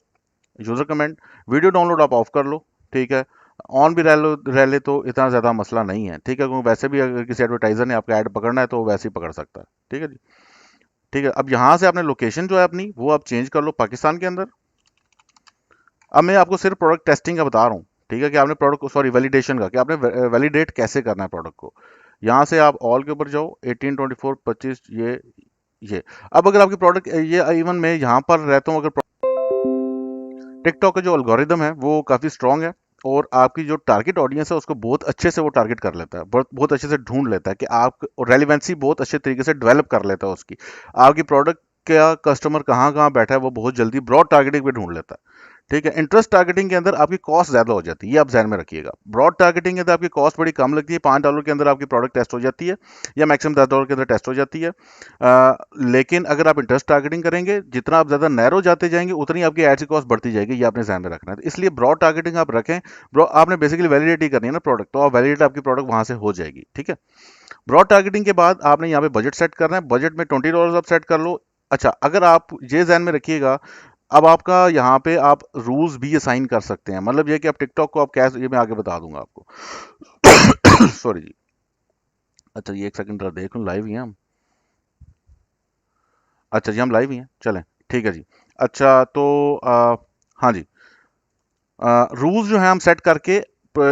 यूजर कमेंट, वीडियो डाउनलोड आप ऑफ कर लो। ठीक है, ऑन भी रह ले तो इतना ज़्यादा मसला नहीं है। ठीक है, क्योंकि वैसे भी अगर किसी एडवर्टाइजर ने आपका ऐड पकड़ना है तो वो वैसे ही पकड़ सकता है। ठीक है जी। ठीक है, अब यहाँ से आपने लोकेशन जो है अपनी वो आप चेंज कर लो पाकिस्तान के अंदर। अब मैं आपको सिर्फ प्रोडक्ट टेस्टिंग का बता रहा हूँ। ठीक है, कि आपने प्रोडक्ट को, सॉरी, वैलिडेशन का, कि आपने वैलिडेट कैसे करना है प्रोडक्ट को। यहाँ से आप ऑल के ऊपर जाओ, 18, 24, 25, ये अब अगर आपकी प्रोडक्ट, ये इवन मैं यहाँ पर रहता हूँ, अगर टिकटॉक का जो एल्गोरिदम है वो काफ़ी स्ट्रांग है, और आपकी जो टारगेट ऑडियंस है उसको बहुत अच्छे से वो टारगेट कर लेता है, बहुत बहुत अच्छे से ढूंढ लेता है कि आप, रेलिवेंसी बहुत अच्छे तरीके से डेवलप कर लेता है उसकी। आपकी प्रोडक्ट का कस्टमर कहाँ कहाँ बैठा है वो बहुत जल्दी ब्रॉड टारगेटिंग पे ढूंढ लेता है। ठीक है, इंटरेस्ट टारगेटिंग के अंदर आपकी कॉस्ट ज्यादा हो जाती है, ये आप ध्यान में रखिएगा। ब्रॉड टारगेटिंग के अंदर आपकी कॉस्ट बड़ी कम लगती है, $5 के अंदर आपकी प्रोडक्ट टेस्ट हो जाती है, या मैक्सिमम $10 के अंदर टेस्ट हो जाती है। लेकिन अगर आप इंटरेस्ट टारगेटिंग करेंगे, जितना आप ज्यादा नैरो जाते जाएंगे उतनी आपकी एड्स की कॉस्ट बढ़ती जाएगी, ये आपने ध्यान में रखना है। तो इसलिए ब्रॉड टारगेटिंग आप रखें। आपने बेसिकली वैलिडेट ही करनी है ना प्रोडक्ट, तो आप वैलिडेट आपकी प्रोडक्ट वहां से हो जाएगी। ठीक है, ब्रॉड टारगेटिंग के बाद आपने यहाँ पे बजट सेट करना है, बजट में $20 आप सेट कर लो। अच्छा, अगर आप ये ध्यान में रखिएगा, अब आपका यहाँ पे आप रूल्स भी असाइन कर सकते हैं। मतलब ये कि आप टिकटॉक को आप कैसे, ये मैं आगे बता दूंगा आपको। सॉरी जी। अच्छा, ये एक सेकंड देख लूँ, लाइव ही हैं हम। अच्छा जी, हम लाइव ही हैं, चलें, ठीक है जी। अच्छा तो हाँ जी, रूल्स जो है हम सेट करके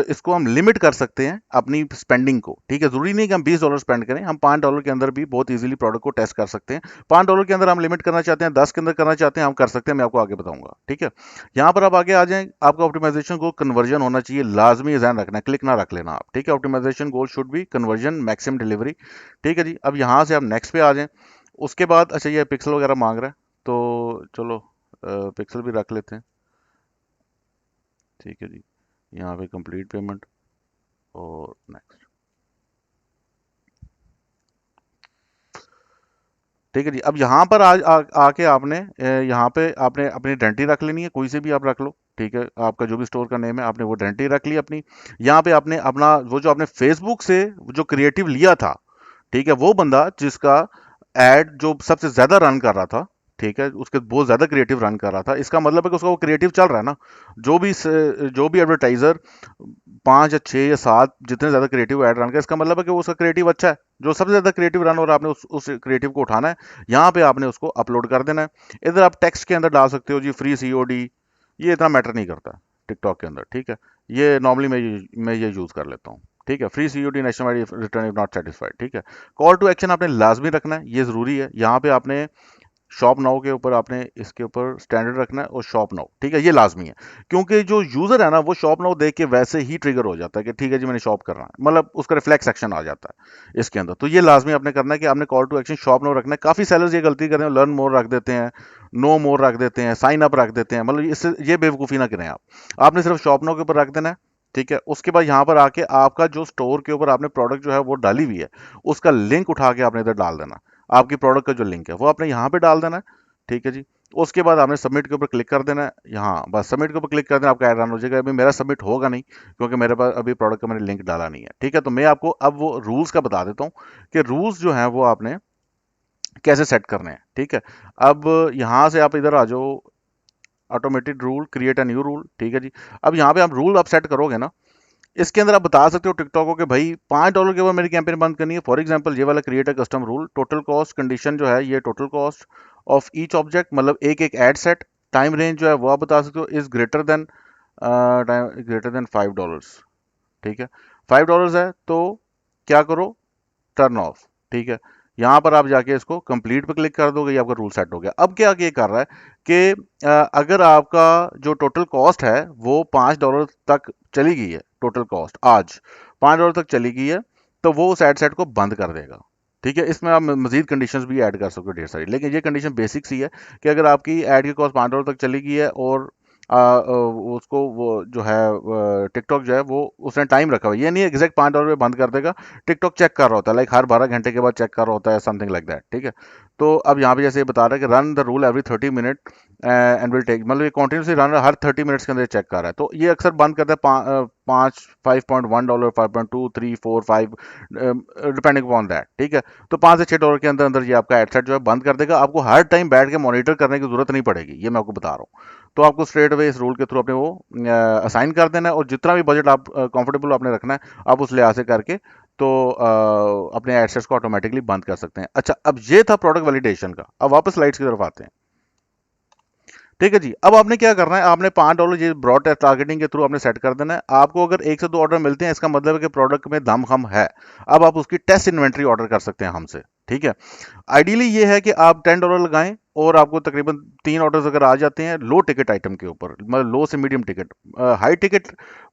इसको हम लिमिट कर सकते हैं अपनी स्पेंडिंग को, ठीक है। जरूरी नहीं कि हम $20 स्पेंड करें, हम $5 के अंदर भी बहुत इजीली प्रोडक्ट को टेस्ट कर सकते हैं। $5 के अंदर हम लिमिट करना चाहते हैं, 10 के अंदर करना चाहते हैं, हम कर सकते हैं, मैं आपको आगे बताऊंगा, ठीक है। यहाँ पर आप आगे आ जाएं, आपका ऑप्टिमाइजेशन को कन्वर्जन होना चाहिए, लाजमी ध्यान रखना है, क्लिक ना रख लेना आप, ठीक है। Optimisation goal should be conversion maximum delivery, ठीक है जी। अब यहाँ से आप नेक्स्ट पे आ जाएं। उसके बाद अच्छा ये पिक्सल वगैरह मांग रहा है, तो चलो पिक्सल भी रख लेते हैं, ठीक है जी। यहाँ पे कंप्लीट पेमेंट और नेक्स्ट, ठीक है जी। अब यहाँ पर आके आपने यहाँ पे आपने अपनी आइडेंटिटी रख लेनी है, कोई से भी आप रख लो, ठीक है। आपका जो भी स्टोर का नेम है आपने वो आइडेंटिटी रख ली अपनी। यहाँ पे आपने अपना वो जो आपने फेसबुक से जो क्रिएटिव लिया था, ठीक है, वो बंदा जिसका एड जो सबसे ज्यादा रन कर रहा था, ठीक है, उसके बहुत ज्यादा क्रिएटिव रन कर रहा था, इसका मतलब है कि उसका वो क्रिएटिव चल रहा है ना। जो भी एडवर्टाइजर 5 या 6 या 7 जितने ज्यादा क्रिएटिव ऐड रन कर, इसका मतलब है कि उसका क्रिएटिव अच्छा है। जो सबसे ज्यादा क्रिएटिव रन हो रहा है, आपने उस क्रिएटिव को उठाना है, यहाँ पे आपने उसको अपलोड कर देना है। इधर आप टेक्स्ट के अंदर डाल सकते हो जी फ्री सीओडी, ये इतना मैटर नहीं करता टिकटॉक के अंदर, ठीक है। ये नॉर्मली मैं ये यूज कर लेता हूँ, ठीक है। Free COD national wide return if not satisfied, ठीक है। कॉल टू एक्शन आपने लाजमी रखना है, ये जरूरी है। यहाँ पे आपने शॉप नाउ के ऊपर आपने इसके ऊपर स्टैंडर्ड रखना है और शॉप नाउ, ठीक है, ये लाजमी है। क्योंकि जो यूजर है ना वो शॉप नाउ देख के वैसे ही ट्रिगर हो जाता है कि ठीक है जी मैंने शॉप करना है, मतलब उसका रिफ्लेक्स एक्शन आ जाता है इसके अंदर। तो ये लाजमी आपने करना है कि आपने call to action shop now रखना है। काफी सेलर्स ये गलती करते हैं, लर्न मोर रख देते हैं, नो मोर रख देते हैं, साइन अप रख देते हैं, मतलब इससे ये बेवकूफ़ी ना करें आप। आपने सिर्फ शॉप नाउ के ऊपर रख देना है, ठीक है। उसके बाद यहाँ पर आके आपका जो स्टोर के ऊपर आपने प्रोडक्ट जो है वो डाली हुई है, उसका लिंक उठा के आपने इधर डाल देना। आपकी प्रोडक्ट का जो लिंक है वो आपने यहाँ पे डाल देना है, ठीक है जी। उसके बाद आपने सबमिट के ऊपर क्लिक कर देना है, यहाँ बस सबमिट के ऊपर क्लिक कर देना, आपका ऐड रन हो जाएगा। अभी मेरा सबमिट होगा नहीं क्योंकि मेरे पास अभी प्रोडक्ट का मैंने लिंक डाला नहीं है, ठीक है। तो मैं आपको अब वो रूल्स का बता देता हूँ कि रूल्स जो हैं वो आपने कैसे सेट करने हैं, ठीक है। अब यहाँ से आप इधर आ जाओ, automated rule, create a new rule, ठीक है जी। अब यहाँ पे आप रूल आप सेट करोगे ना, इसके अंदर आप बता सकते हो टिकटॉक को कि भाई $5 के ऊपर मेरी कैंपेन बंद करनी है। फॉर एग्जांपल ये वाला create a custom rule, total cost condition जो है ये total cost of each object, मतलब एक एक एड सेट, टाइम रेंज जो है वो आप बता सकते हो, इज ग्रेटर देन $5, ठीक है। $5 है तो क्या करो, टर्न ऑफ, ठीक है। यहां पर आप जाके इसको कंप्लीट पे क्लिक कर दोगे, ये आपका रूल सेट हो गया। अब क्या ये कर रहा है कि अगर आपका जो टोटल कॉस्ट है वो $5 तक चली गई है, टोटल कॉस्ट आज $5 तक चली गई है, तो वो उस एड सेट को बंद कर देगा, ठीक है। इसमें आप मजीद कंडीशंस भी ऐड कर सकते हो ढेर सारी, लेकिन ये कंडीशन बेसिक सी है कि अगर आपकी ऐड की कॉस्ट $5 तक चली गई है और उसको वो जो है टिकटॉक जो है वो उसने टाइम रखा हुआ है, ये नहीं एग्जैक्ट $5 पे बंद कर देगा। टिकटॉक चेक कर रहा होता है, लाइक हर 12 घंटे के बाद चेक कर रहा होता है, समथिंग लाइक दैट, ठीक है। तो अब यहाँ पे जैसे ये बता रहा है कि run the rule every 30 minute and will take, मतलब ये कॉन्टिन्यूसली रन हर 30 मिनट्स के अंदर चेक कर रहा है। तो ये अक्सर बंद करता है 5.1 $, 5.2 3 4 5 डिपेंडिंग अपॉन दैट, ठीक है। तो $5 से $6 के अंदर अंदर ये आपका एडसेट जो है बंद कर देगा। आपको हर टाइम बैठ के मॉनिटर करने की जरूरत नहीं पड़ेगी, ये मैं आपको बता रहा हूँ। तो आपको स्ट्रेट अवे इस रूल के थ्रू अपने वो असाइन कर देना है, और जितना भी बजट आप कंफर्टेबल आपने रखना है आप उस लिहाज से करके तो अपने एडसेट्स को ऑटोमेटिकली बंद कर सकते हैं। अच्छा, अब ये था प्रोडक्ट वैलिडेशन का। अब वापस स्लाइड्स की तरफ आते हैं, ठीक है जी। अब आपने क्या करना है, आपने $5 ये ब्रॉड टारगेटिंग के थ्रू आपने सेट कर देना है। आपको अगर 1 से 2 ऑर्डर मिलते हैं, इसका मतलब है कि प्रोडक्ट में दम खम है। अब आप उसकी टेस्ट इन्वेंट्री ऑर्डर कर सकते हैं हमसे, ठीक है। आइडियली ये है कि आप $10 लगाएं और आपको तकरीबन 3 ऑर्डर्स अगर आ जाते हैं लो टिकट आइटम के ऊपर, मतलब लो से medium ticket, high ticket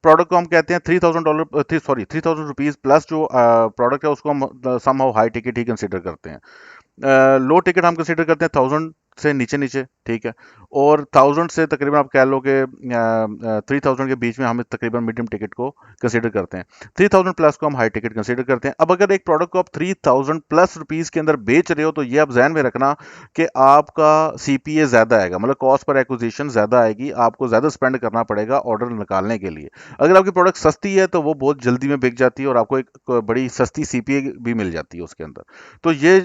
product को हम कहते हैं $3,000, सॉरी $3,000 प्लस जो प्रोडक्ट है उसको हम सम हाउ हाई टिकट ही कंसिडर करते हैं। लो टिकट हम कंसीडर करते हैं 1000 से नीचे नीचे, ठीक है। और 1000 से तकरीबन आप कह लो कि 3000 के बीच में हम तकरीबन मीडियम टिकट को कंसीडर करते हैं। 3000 प्लस को हम हाई टिकट कंसीडर करते हैं। अब अगर एक प्रोडक्ट को आप 3000 प्लस रुपीस के अंदर बेच रहे हो तो ये आप जहन में रखना कि आपका सीपीए ज्यादा आएगा, मतलब कॉस्ट पर एक्विजिशन ज्यादा आएगी, आपको ज्यादा स्पेंड करना पड़ेगा ऑर्डर निकालने के लिए। अगर आपकी प्रोडक्ट सस्ती है तो वो बहुत जल्दी में बिक जाती है और आपको एक बड़ी सस्ती सीपीए भी मिल जाती है उसके अंदर। तो ये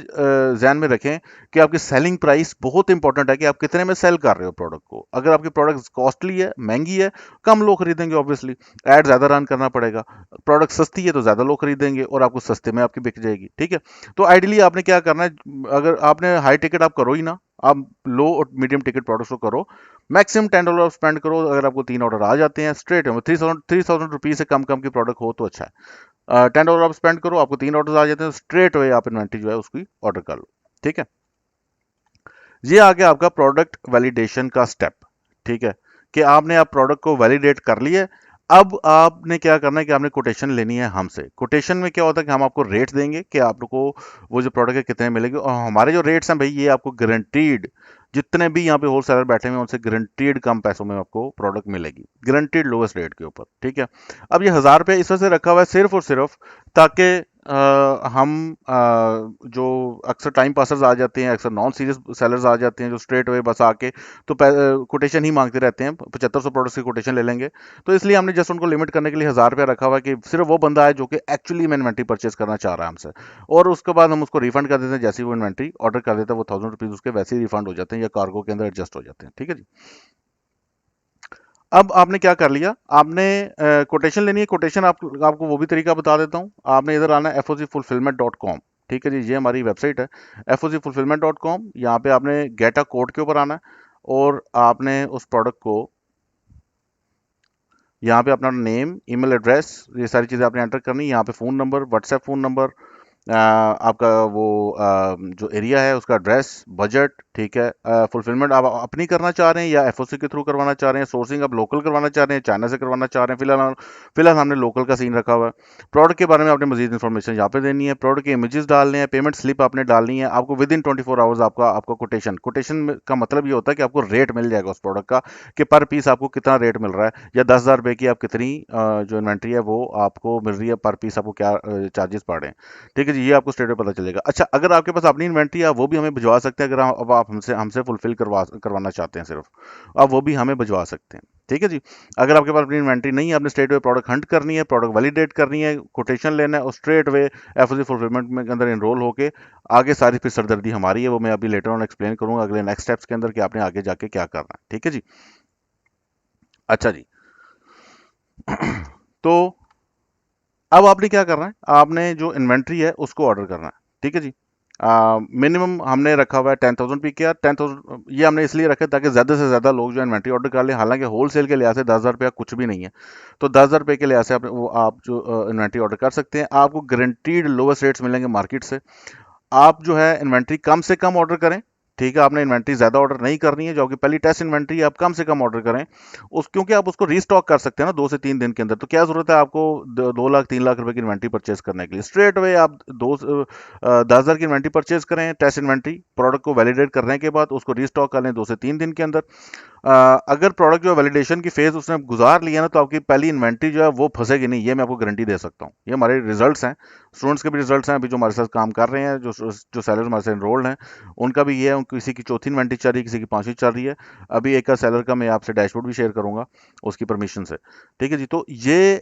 जहन में रखें कि आपकी सेलिंग प्राइस बहुत बहुत इंपॉर्टेंट है कि आप कितने में सेल कर रहे हो प्रोडक्ट को। अगर आपकी प्रोडक्ट कॉस्टली है, महंगी है, कम लोग खरीदेंगे ऑब्वियसली, एड ज़्यादा रन करना पड़ेगा। प्रोडक्ट सस्ती है तो ज़्यादा लोग खरीदेंगे और आपको सस्ते में आपकी बिक जाएगी, ठीक है। तो आइडियली आपने क्या करना है, अगर आपने हाई टिकट आप करो ही ना, आप लो और मीडियम टिकट प्रोडक्ट्स को करो, मैक्सिमम $10 आप स्पेंड करो। अगर आपको 3 ऑर्डर आ जाते हैं स्ट्रेट, 3000 रुपीज़ से कम कम की प्रोडक्ट हो तो अच्छा है। $10 आप स्पेंड करो, आपको 3 ऑर्डर आ जाते हैं, स्ट्रेट वे आप इन्वेंट्री जो है उसकी ऑर्डर कर लो, ठीक है। ये आ गया आपका प्रोडक्ट वैलिडेशन का स्टेप, ठीक है, कि आपने आप प्रोडक्ट को वैलिडेट कर लिया। अब आपने क्या करना है कि आपने कोटेशन लेनी है हमसे। कोटेशन में क्या होता है कि हम आपको रेट देंगे कि आपको वो जो प्रोडक्ट है कितने मिलेंगे, और हमारे जो रेट्स हैं भाई ये आपको गारंटीड, जितने भी यहाँ पे होलसेलर बैठे हुए हैं उनसे गारंटीड कम पैसों में आपको प्रोडक्ट मिलेगी, गारंटीड लोएस्ट रेट के ऊपर, ठीक है। अब ये 1000 रुपये इस वजह से रखा हुआ है सिर्फ और सिर्फ ताकि हम जो अक्सर टाइम पासर्स आ जाते हैं, अक्सर नॉन सीरियस सेलर्स आ जाते हैं जो स्ट्रेट अवे बस आके तो कोटेशन ही मांगते रहते हैं, 7500 प्रोडक्ट्स की कोटेशन ले लेंगे। तो इसलिए हमने जस्ट उनको लिमिट करने के लिए 1000 रुपया रखा हुआ है कि सिर्फ वो बंदा है जो कि एक्चुअली में इन्वेंट्री परचेज करना चाह रहा है हमसे, और उसके बाद हम उसको रिफंड कर देते हैं। जैसे ही वो इन्वेंट्री ऑर्डर कर देता है वो 1000 रुपीज उसके वैसे ही रिफंड हो जाते हैं या कार्गो के अंदर एडजस्ट हो जाते हैं, ठीक है जी। अब आपने क्या कर लिया, आपने कोटेशन लेनी है। कोटेशन आपको वो भी तरीका बता देता हूँ। आपने इधर आना है FOCfulfillment.com, ठीक है जी, ये हमारी वेबसाइट है FOCfulfillment.com। यहाँ पे आपने गेट अ कोड के ऊपर आना है और आपने उस प्रोडक्ट को यहाँ पे अपना नेम, ईमेल एड्रेस, ये सारी चीज़ें आपने एंटर करनी है। यहाँ पे phone number, WhatsApp phone number, आपका वो जो एरिया है उसका एड्रेस, बजट, ठीक है। फुलफिलमेंट आप अपनी करना चाह रहे हैं या एफओसी के थ्रू करवाना चाह रहे हैं, सोर्सिंग आप लोकल करवाना चाह रहे हैं, चाइना से करवाना चाह रहे हैं। फिलहाल हमने लोकल का सीन रखा हुआ है। प्रोडक्ट के बारे में आपने मजीद इन्फॉर्मेशन यहाँ पे देनी है, प्रोडक्ट के इमेजेस डालने हैं, पेमेंट स्लिप आपने डालनी है। आपको विद इन 24 आवर्स आपका आपका कोटेशन का मतलब ये होता है कि आपको रेट मिल जाएगा उस प्रोडक्ट का, कि पर पीस आपको कितना रेट मिल रहा है, या 10,000 रुपये की आप कितनी जो इन्वेंट्री है वो आपको मिल रही है, पर पीस आपको क्या चार्जेस पड़ रहे हैं, ठीक है जी। ये आपको स्टेट पे पता चलेगा। अच्छा, अगर आपके पास अपनी इन्वेंट्री है वो भी हमें भिजवा सकते हैं। अगर अब आप हमसे हमसे फुलफिल करवाना चाहते हैं सिर्फ, आप वो भी हमें भिजवा सकते हैं, ठीक है जी। अगर आपके पास अपनी इन्वेंट्री नहीं है, आपने स्ट्रेट वे प्रोडक्ट हंट करनी है, प्रोडक्ट वैलिडेट करनी है, कोटेशन लेना है और स्ट्रेट वे एफओसी फुलफिलमेंट में के अंदर इनरोल होके आगे सारी फिर सरदर्दी हमारी है, वो मैं अभी लेटर ऑन एक्सप्लेन करूंगा अगले नेक्स्ट स्टेप्स के अंदर कि आपने आगे जाके क्या करना है, ठीक है जी। अच्छा जी। तो अब आपने क्या करना है, आपने जो इन्वेंट्री है उसको ऑर्डर करना है, ठीक है जी। मिनिमम हमने रखा हुआ है 10,000 पी के आर। 10,000 ये हमने इसलिए रखा है ताकि ज़्यादा से ज़्यादा लोग जो इन्वेंट्री ऑर्डर कर लें। हालांकि होलसेल के लिहाज से 10,000 रुपया कुछ भी नहीं है, तो 10,000 रुपये के लिहाज से आप जो इन्वेंट्री ऑर्डर कर सकते हैं। आपको गारंटीड लोवेस्ट रेट्स मिलेंगे मार्केट से। आप जो है इन्वेंट्री कम से कम ऑर्डर करें, ठीक है। आपने इन्वेंट्री ज्यादा ऑर्डर नहीं करनी है, जो आपकी पहली टेस्ट इन्वेंट्री आप कम से कम ऑर्डर करें उस, क्योंकि आप उसको रीस्टॉक कर सकते हैं ना 2 से 3 दिन के अंदर। तो क्या जरूरत है आपको 2 लाख 3 लाख रुपए की इन्वेंट्री परचेज करने के लिए। स्ट्रेट अवे आप 10,000 की इन्वेंट्री परचेज करें, टेस्ट इन्वेंट्री, प्रोडक्ट को वैलिडेट करने के बाद उसको रीस्टॉक कर लें 2 से 3 दिन के अंदर। अगर प्रोडक्ट जो वैलिडेशन की फेज उसने गुजार लिया ना, तो आपकी पहली इन्वेंट्री जो है वो फंसेगी नहीं, ये मैं आपको गारंटी दे सकता हूँ। ये हमारे रिजल्ट्स हैं, स्टूडेंट्स के भी रिजल्ट्स हैं अभी जो हमारे साथ काम कर रहे हैं, जो सेलर हमारे साथ एनरोल्ड हैं उनका भी ये है। किसी की चौथी इन्वेंट्री चल रही है, किसी की पांचवी चल रही है। अभी एक सेलर का मैं आपसे डैशबोर्ड भी शेयर करूंगा उसकी परमिशन से, ठीक है जी। तो ये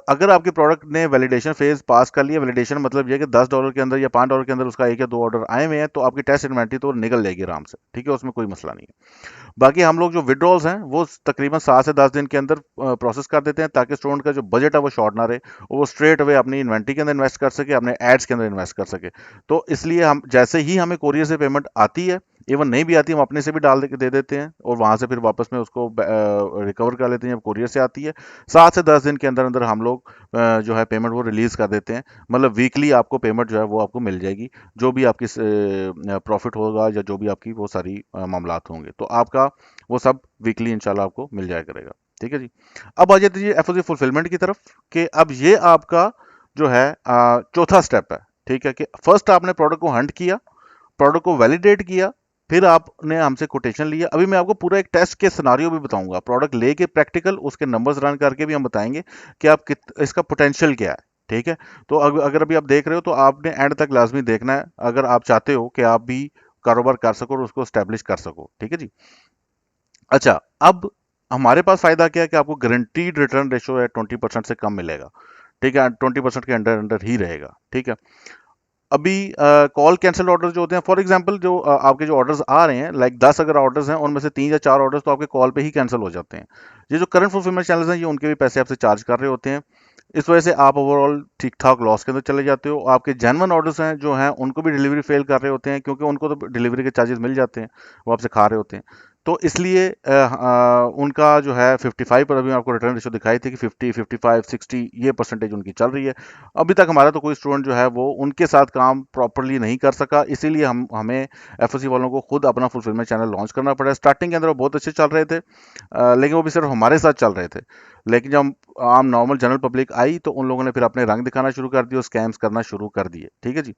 अगर आपके प्रोडक्ट ने वैलिडेशन फेज पास कर लिया, वैलिडेशन मतलब ये कि $10 के अंदर या $5 के अंदर उसका 1 या 2 ऑर्डर आए हुए हैं, तो आपकी टेस्ट इन्वेंट्री तो निकल जाएगी आराम से, ठीक है, उसमें कोई मसला नहीं है। बाकी हम लोग जो विड्रॉल्स हैं वो तकरीबन 7 से 10 दिन के अंदर प्रोसेस कर देते हैं, ताकि स्टूडेंट का जो बजट है वो शॉर्ट ना रहे, वो स्ट्रेट अवे अपनी इन्वेंट्री के अंदर इन्वेस्ट कर सके, अपने एड्स के अंदर इन्वेस्ट कर सके। तो इसलिए हम जैसे ही हमें कोरियर से पेमेंट आती है, इवन नहीं भी आती, हम अपने से भी डाल दे देते हैं और वहां से फिर वापस में उसको रिकवर कर लेते हैं जब कोरियर से आती है। 7 से 10 दिन के अंदर अंदर हम लोग जो है पेमेंट वो रिलीज कर देते हैं। मतलब वीकली आपको पेमेंट जो है वो आपको मिल जाएगी, जो भी आपकी प्रॉफिट होगा या जो भी आपकी वो सारी मामलात होंगे, तो आपका वो सब वीकली इंशाल्लाह आपको मिल जाया करेगा, ठीक है जी। अब आ जाते जी एफओसी फुलफिलमेंट की तरफ, कि अब ये आपका जो है चौथा स्टेप है, ठीक है। कि फर्स्ट आपने प्रोडक्ट को हंट किया, प्रोडक्ट को वैलिडेट किया, फिर आपने हमसे कोटेशन लिया। अभी मैं आपको पूरा एक टेस्ट के सिनारियो भी बताऊंगा, प्रोडक्ट लेके प्रैक्टिकल उसके नंबर्स रन करके भी हम बताएंगे कि आप इसका पोटेंशियल क्या है, ठीक है। तो अगर अभी आप देख रहे हो तो आपने एंड तक लाजमी देखना है, अगर आप चाहते हो कि आप भी कारोबार कर सको और उसको स्टैब्लिश कर सको, ठीक है जी। अच्छा, अब हमारे पास फायदा क्या है कि आपको गारंटीड रिटर्न रेशो है 20% से कम मिलेगा, ठीक है, 20% के अंडर अंडर ही रहेगा, ठीक है। अभी कॉल कैंसिल ऑर्डर जो होते हैं, फॉर एग्जांपल जो आपके जो ऑर्डर्स आ रहे हैं, लाइक 10 अगर ऑर्डर्स हैं उनमें से 3 या 4 ऑर्डर्स तो आपके कॉल पे ही कैंसिल हो जाते हैं। ये जो करंट फुलफिलमेंट चैनल्स हैं ये उनके भी पैसे आपसे चार्ज कर रहे होते हैं। इस वजह से आप ओवरऑल ठीक ठाक लॉस के अंदर चले जाते हो। आपके जेन्युइन ऑर्डर्स हैं जो हैं उनको भी डिलीवरी फेल कर रहे होते हैं, क्योंकि उनको तो डिलीवरी के चार्जेस मिल जाते हैं, वो आपसे खा रहे होते हैं। तो इसलिए उनका जो है 55 पर, अभी मैं आपको रिटर्न रेशो दिखाई थी कि 50 55 60 ये परसेंटेज उनकी चल रही है। अभी तक हमारा तो कोई स्टूडेंट जो है वो उनके साथ काम प्रॉपरली नहीं कर सका, इसीलिए हमें एफओसी वालों को खुद अपना फुलफिलमेंट चैनल लॉन्च करना पड़ा। स्टार्टिंग के अंदर वो बहुत अच्छे चल रहे थे, लेकिन वो भी सिर्फ हमारे साथ चल रहे थे। लेकिन जब आम नॉर्मल जनरल पब्लिक आई तो उन लोगों ने फिर अपने रंग दिखाना शुरू कर दिए और स्कैम्स करना शुरू कर दिए। ठीक है जी।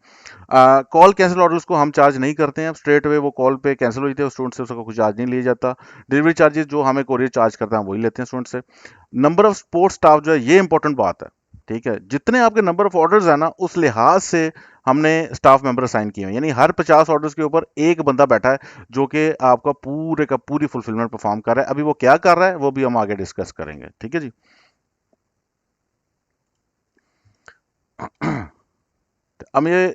कॉल कैंसिल ऑर्डर्स को हम चार्ज नहीं करते हैं, स्ट्रेट अवे वो कॉल पे कैंसिल हो जाते हैं, स्टूडेंट से उसका कुछ चार्ज नहीं लिया जाता। डिलीवरी चार्जेस जो हमें कोरियर चार्ज करता है वही लेते हैं स्टूडेंट से। नंबर ऑफ सपोर्ट स्टाफ जो है ये इंपॉर्टेंट बात है। ठीक है, जितने आपके नंबर ऑफ ऑर्डर्स है ना उस लिहाज से हमने स्टाफ मेंबर असाइन किए हैं, यानी हर 50 ऑर्डर्स के ऊपर एक बंदा बैठा है जो कि आपका पूरे का पूरी फुलफिलमेंट परफॉर्म कर रहा है। अभी वो क्या कर रहा है वो भी हम आगे डिस्कस करेंगे। ठीक है जी। हम ये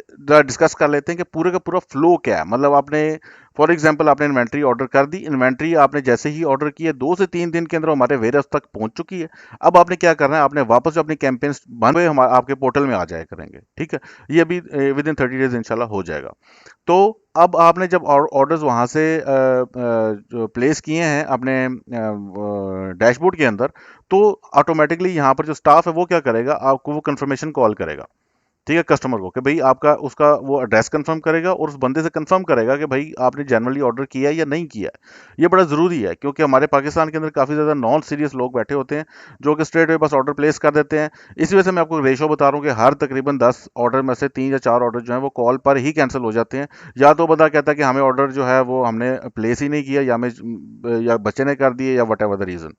डिस्कस कर लेते हैं कि पूरे का पूरा फ्लो क्या है। मतलब आपने फॉर एग्जांपल आपने इन्वेंट्री ऑर्डर कर दी, इन्वेंट्री आपने जैसे ही ऑर्डर की है 2 से 3 दिन के अंदर हमारे वेयर हाउस तक पहुंच चुकी है। अब आपने क्या करना है, आपने वापस जो अपनी कैंपेन्स बंद हुए हमारे आपके पोर्टल में आ जाया करेंगे। ठीक है, ये अभी विद इन 30 डेज इंशाल्लाह हो जाएगा। तो अब आपने जब ऑर्डर्स वहां से जो प्लेस किए हैं अपने डैशबोर्ड के अंदर, तो ऑटोमेटिकली यहाँ पर जो स्टाफ है वो क्या करेगा, आपको वो कंफर्मेशन कॉल करेगा। ठीक है, कस्टमर को कि भाई आपका उसका वो एड्रेस कंफर्म करेगा और उस बंदे से कंफर्म करेगा कि भाई आपने जनरली ऑर्डर किया है या नहीं किया है। ये बड़ा ज़रूरी है, क्योंकि हमारे पाकिस्तान के अंदर काफ़ी ज़्यादा नॉन सीरियस लोग बैठे होते हैं जो कि स्ट्रेट वे बस ऑर्डर प्लेस कर देते हैं। इसी वजह से मैं आपको रेशो बता रहा हूँ कि हर तकरीबन 10 ऑर्डर में से 3 या 4 ऑर्डर जो है वो कॉल पर ही कैंसिल हो जाते हैं। या तो बंदा कहता है कि हमें ऑर्डर जो है वो हमने प्लेस ही नहीं किया, या हमें या बच्चे ने कर दिए, या वट एवर द रीज़न।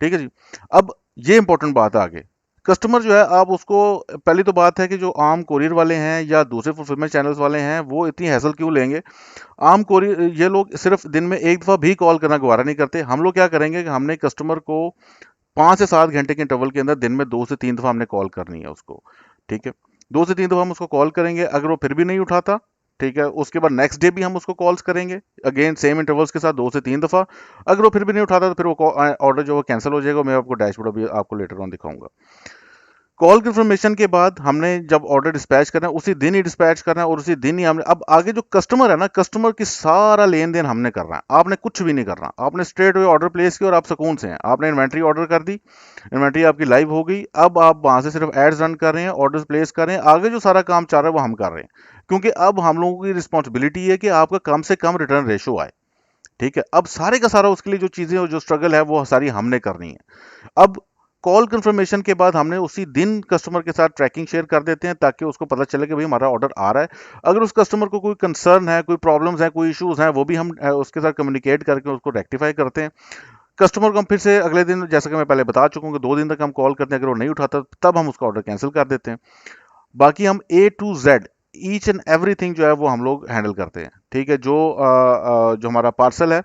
ठीक है जी। अब ये इंपॉर्टेंट बात है आगे। कस्टमर जो है आप उसको, पहली तो बात है कि जो आम कोरियर वाले हैं या दूसरे फुलफिलमेंट चैनल्स वाले हैं वो इतनी हैसल क्यों लेंगे। आम कोरियर ये लोग सिर्फ दिन में एक दफ़ा भी कॉल करना गवारा नहीं करते। हम लोग क्या करेंगे कि हमने कस्टमर को 5 से 7 घंटे के इंटरवल के अंदर दिन में 2 से 3 दफ़ा हमने कॉल करनी है उसको। ठीक है, 2 से 3 दफ़ा हम उसको कॉल करेंगे। अगर वो फिर भी नहीं उठाता, ठीक है, उसके बाद नेक्स्ट डे भी हम उसको कॉल्स करेंगे, अगेन सेम इंटरवल्स के साथ 2 से 3 दफ़ा। अगर वो फिर भी नहीं उठाता तो फिर वो ऑर्डर जो है कैंसिल हो जाएगा। मैं आपको डैशबोर्ड अभी आपको लेटर ऑन दिखाऊंगा। कॉल कंफर्मेशन के बाद हमने जब ऑर्डर डिस्पैच करना है उसी दिन ही डिस्पैच करना है, और उसी दिन ही हमने, अब आगे जो कस्टमर है ना, कस्टमर की सारा लेन देन हमने करना है। आपने कुछ भी नहीं करना, आपने स्ट्रेट वे ऑर्डर प्लेस किया और आप सुकून से हैं। आपने इन्वेंट्री ऑर्डर कर दी, इन्वेंट्री आपकी लाइव हो गई। अब आप वहां से सिर्फ एड्स रन कर रहे हैं, ऑर्डर्स प्लेस कर रहे हैं, आगे जो सारा काम चल रहा है वो हम कर रहे हैं, क्योंकि अब हम लोगों की रिस्पॉन्सिबिलिटी है कि आपका कम से कम रिटर्न रेशो आए। ठीक है, अब सारे का सारा उसके लिए जो चीजें और जो स्ट्रगल है वो सारी हमने करनी है। अब कॉल कंफर्मेशन के बाद हमने उसी दिन कस्टमर के साथ ट्रैकिंग शेयर कर देते हैं, ताकि उसको पता चले कि भाई हमारा ऑर्डर आ रहा है। अगर उस कस्टमर को कोई कंसर्न है, कोई प्रॉब्लम्स हैं, कोई इश्यूज हैं, वो भी हम उसके साथ कम्युनिकेट करके उसको रेक्टिफाई करते हैं। कस्टमर को हम फिर से अगले दिन, जैसा कि मैं पहले बता चुका हूँ कि 2 दिन तक हम कॉल करते हैं, अगर वो नहीं उठाता तब हम उसका ऑर्डर कैंसिल कर देते हैं। बाकी हम A to Z each and everything जो है वो हम लोग हैंडल करते हैं। ठीक है, जो हमारा पार्सल है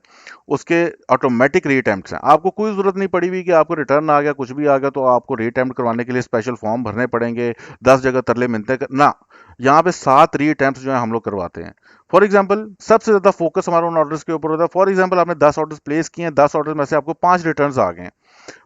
उसके ऑटोमेटिक रीअटेम्प्ट्स हैं। आपको कोई ज़रूरत नहीं पड़ी हुई कि आपको रिटर्न आ गया, कुछ भी आ गया तो आपको रीअटेम्प्ट करवाने के लिए स्पेशल फॉर्म भरने पड़ेंगे, 10 जगह तरले मिलते हैं ना। यहाँ पे 7 रीअटेम्प्ट्स जो है हम लोग करवाते हैं। फॉर एग्जाम्पल सबसे ज़्यादा फोकस हमारा उन ऑर्डर्स के ऊपर होता है। फॉर एग्जाम्पल आपने 10 ऑर्डर्स प्लेस किए हैं, 10 ऑर्डर में से आपको 5 रिटर्न आ गए हैं।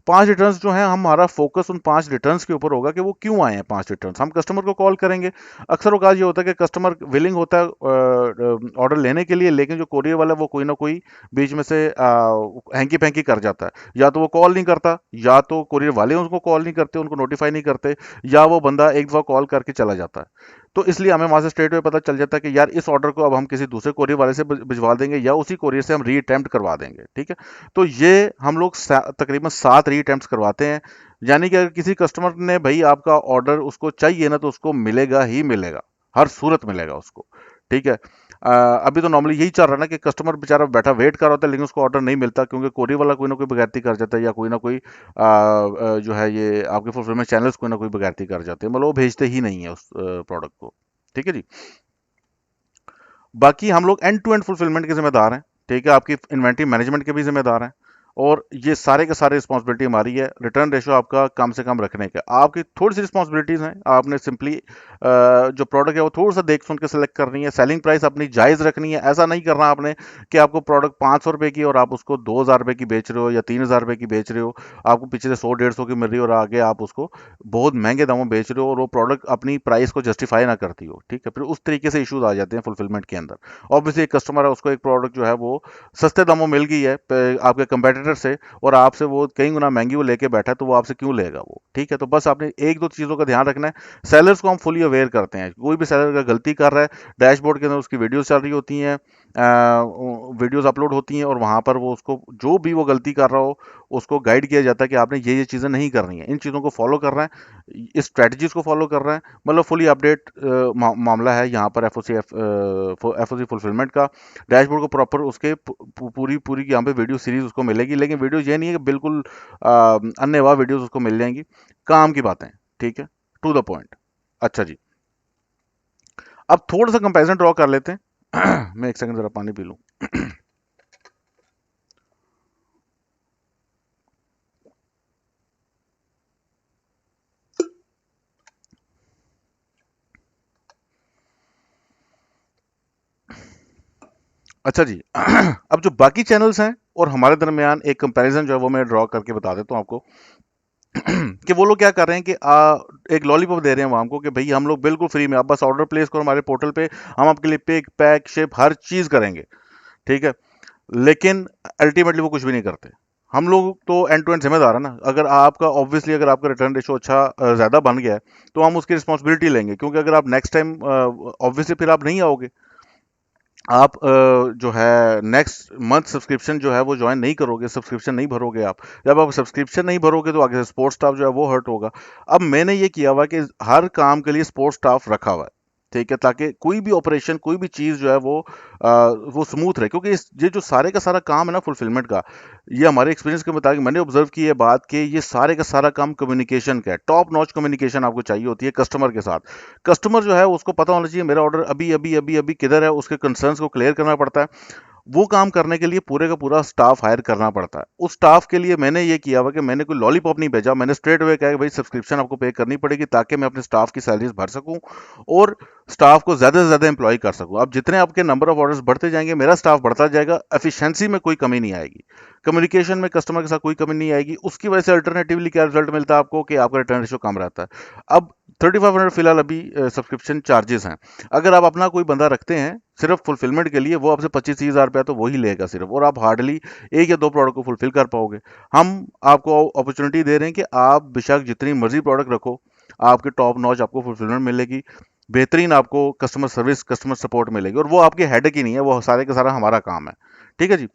5 रिटर्न्स जो हैं, हमारा फोकस उन 5 रिटर्न्स के ऊपर होगा कि वो क्यों आए हैं 5 रिटर्न्स। हम कस्टमर को कॉल करेंगे। अक्सर औकात ये होता है कि कस्टमर विलिंग होता है ऑर्डर लेने के लिए, लेकिन जो कोरियर वाला है वो कोई ना कोई बीच में से हैंकी पैंकी कर जाता है। या तो वो कॉल नहीं करता, या तो कोरियर वाले उनको कॉल नहीं करते, उनको नोटिफाई नहीं करते, या वो बंदा एक दफ़ा कॉल करके चला जाता है। तो इसलिए हमें वहां से स्ट्रेट वे पता चल जाता है कि यार इस ऑर्डर को अब हम किसी दूसरे कोरियर वाले से भिजवा देंगे, या उसी कोरियर से हम रीअटेम्प्ट करवा देंगे। ठीक है, तो ये हम लोग तकरीबन 7 रीअटेम्प्ट्स करवाते हैं। यानी कि अगर किसी कस्टमर ने भाई आपका ऑर्डर उसको चाहिए ना, तो उसको मिलेगा ही मिलेगा, हर सूरत मिलेगा उसको। ठीक है, अभी तो नॉर्मली यही चल रहा है ना कि कस्टमर बेचारा बैठा वेट कर रहा होता है, लेकिन उसको ऑर्डर नहीं मिलता, क्योंकि कोरियर वाला कोई ना कोई बगैरती कर जाता है, या कोई ना कोई जो है ये आपके फुलफिलमेंट चैनल्स कोई ना कोई बगैरती कर जाते हैं, मतलब वो भेजते ही नहीं है उस प्रोडक्ट को। ठीक है जी। बाकी हम लोग एंड टू एंड फुलफिलमेंट के जिम्मेदार हैं। ठीक है, आपकी इन्वेंट्री मैनेजमेंट के भी जिम्मेदार हैं। और ये सारे के सारे रिस्पॉन्सिबिलिटी हमारी है रिटर्न रेशियो आपका कम से कम रखने का। आपकी थोड़ी सी रिस्पॉन्सिबिलिटीज हैं, आपने सिंपली जो प्रोडक्ट है वो थोड़ा सा देख सुन के सिलेक्ट करनी है, सेलिंग प्राइस अपनी जायज़ रखनी है। ऐसा नहीं करना आपने कि आपको प्रोडक्ट 500 रुपये की और आप उसको 2000 रुपये की बेच रहे हो या 3000 रुपये की बेच रहे हो, आपको पीछे से 100-150 की मिल रही है और आगे आप उसको बहुत महंगे दामों में बेच रहे हो और वो प्रोडक्ट अपनी प्राइस को जस्टिफाई ना करती हो। ठीक है, फिर उस तरीके से इश्यूज आ जाते हैं फुलफिलमेंट के अंदर। ऑब्वियसली एक कस्टमर है, उसको एक प्रोडक्ट जो है वो सस्ते दामों में मिल गई है आपके कंपेटिटर से, और आपसे वो कई गुना महंगी वो लेके बैठा है, तो वो आपसे क्यों लेगा वो। ठीक है, तो बस आपने एक दो चीज़ों का ध्यान रखना है। सेलर्स को हम फुली अवेयर करते हैं, कोई भी सेलर अगर गलती कर रहा है, डैशबोर्ड के अंदर उसकी वीडियोस चल रही होती हैं, वीडियोस अपलोड होती हैं और वहां पर वो उसको जो भी वो गलती कर रहा हो उसको गाइड किया जाता है कि आपने ये चीज़ें नहीं करनी है, इन चीज़ों को फॉलो कर रहा है, इस स्ट्रेटजीज को फॉलो कर रहा है। मतलब फुली अपडेट मामला है यहाँ पर एफओसी फुलफिलमेंट का। डैशबोर्ड को प्रॉपर उसके पूरी पूरी यहाँ पे वीडियो सीरीज उसको मिलेगी, लेकिन वीडियो ये नहीं है कि बिल्कुल अन्यवाह वीडियोस उसको मिल जाएंगी, काम की बातें। ठीक है, टू द पॉइंट। अच्छा जी, अब थोड़ा सा कंपैरिजन ड्रॉ कर लेते हैं। मैं एक सेकंड जरा पानी पी लूं। अच्छा जी, अब जो बाकी चैनल्स हैं और हमारे दरमियान एक कंपैरिजन जो है वो मैं ड्रॉ करके बता देता हूँ आपको। कि वो लोग क्या कर रहे हैं कि एक लॉलीपॉप दे रहे हैं वो हमको कि भाई हम लोग बिल्कुल फ्री में, आप बस ऑर्डर प्लेस करो हमारे पोर्टल पे, हम आपके लिए पिक पैक शिप हर चीज करेंगे। ठीक है, लेकिन अल्टीमेटली वो कुछ भी नहीं करते। हम लोग तो एंड टू एंड जिम्मेदार है ना। अगर आपका ऑब्वियसली अगर आपका रिटर्न रेशो अच्छा ज्यादा बन गया है तो हम उसकी रिस्पॉन्सिबिलिटी लेंगे, क्योंकि अगर आप नेक्स्ट टाइम ऑब्वियसली फिर आप नहीं आओगे, आप जो है नेक्स्ट मंथ सब्सक्रिप्शन जो है वो ज्वाइन नहीं करोगे, सब्सक्रिप्शन नहीं भरोगे आप। जब आप सब्सक्रिप्शन नहीं भरोगे तो आगे से सपोर्ट स्टाफ जो है वो हर्ट होगा। अब मैंने ये किया हुआ है कि हर काम के लिए सपोर्ट स्टाफ रखा हुआ है। ठीक है, ताकि कोई भी ऑपरेशन कोई भी चीज़ जो है वो स्मूथ रहे, क्योंकि ये जो सारे का सारा काम है ना फुलफिलमेंट का, ये हमारे एक्सपीरियंस के मुताबिक मैंने ऑब्जर्व की है बात कि ये सारे का सारा काम कम्युनिकेशन का है। टॉप नॉच कम्युनिकेशन आपको चाहिए होती है कस्टमर के साथ। कस्टमर जो है उसको पता होना चाहिए मेरा ऑर्डर अभी अभी अभी अभी किधर है, उसके कंसर्न्स को क्लियर करना पड़ता है। वो काम करने के लिए पूरे का पूरा स्टाफ हायर करना पड़ता है। उस स्टाफ के लिए मैंने ये किया हुआ कि मैंने कोई लॉलीपॉप नहीं भेजा, मैंने स्ट्रेट अवे कहा कि भाई सब्सक्रिप्शन आपको पे करनी पड़ेगी ताकि मैं अपने स्टाफ की सैलरीज भर सकूं और स्टाफ को ज्यादा से ज्यादा एम्प्लॉय कर सकूं। अब जितने आपके नंबर ऑफ ऑर्डर्स बढ़ते जाएंगे मेरा स्टाफ बढ़ता जाएगा, एफिशिएंसी में कोई कमी नहीं आएगी, कम्युनिकेशन में कस्टमर के साथ कोई कमी नहीं आएगी। उसकी वजह से अल्टरनेटिवली क्या रिजल्ट मिलता है आपको कि आपका रिटर्न रेशियो कम रहता है। अब 3500 फिलहाल अभी सब्सक्रिप्शन चार्जेस हैं। अगर आप अपना कोई बंदा रखते हैं सिर्फ फुलफिलमेंट के लिए, वो आपसे 25-30 हज़ार रुपया तो वही लेगा सिर्फ, और आप हार्डली एक या दो प्रोडक्ट को फुलफिल कर पाओगे। हम आपको अपॉर्चुनिटी दे रहे हैं कि आप बेशक जितनी मर्जी प्रोडक्ट रखो, आपके टॉप नॉच आपको फुलफिलमेंट मिलेगी, बेहतरीन आपको कस्टमर सर्विस कस्टमर सपोर्ट मिलेगी, और वो आपके हेडेक ही नहीं है, वो सारे का सारा हमारा काम है। ठीक है जी।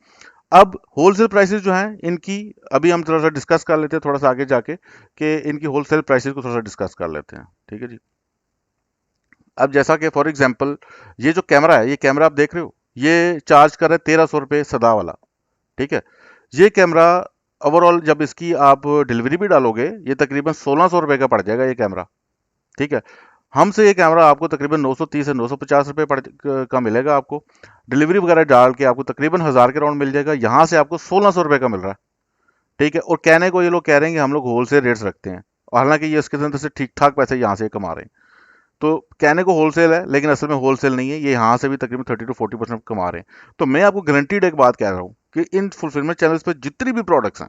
अब होलसेल प्राइसेस जो हैं इनकी अभी हम थोड़ा सा डिस्कस कर लेते हैं, थोड़ा सा आगे जाके कि इनकी होलसेल प्राइसेस को थोड़ा सा डिस्कस कर लेते हैं। ठीक है जी। अब जैसा कि फॉर एग्जांपल ये जो कैमरा है, ये कैमरा आप देख रहे हो, ये चार्ज कर रहे हैं 1300 रुपये सदा वाला। ठीक है, ये कैमरा ओवरऑल जब इसकी आप डिलीवरी भी डालोगे ये तकरीबन 1600 रुपये का पड़ जाएगा ये कैमरा। ठीक है, हमसे ये कैमरा आपको तकरीबन 930 से 950 रुपये का मिलेगा आपको। डिलीवरी वगैरह डाल के आपको तकरीबन 1000 के राउंड मिल जाएगा, यहाँ से आपको 1600 रुपये का मिल रहा है। ठीक है, और कहने को ये लोग कह रहे हैं कि हम लोग होलसेल रेट्स रखते हैं, और हालांकि ये इसके अंदर से ठीक ठाक पैसे यहाँ से कमा रहे हैं। तो कहने को होलसेल है लेकिन असल में होलसेल नहीं है, ये यहाँ से भी तकरीबन 30 to 40% कमा रहे हैं। तो मैं आपको गारंटीड एक बात कह रहा हूँ कि इन फुलफिलमेंट चैनल्स पे जितनी भी प्रोडक्ट्स हैं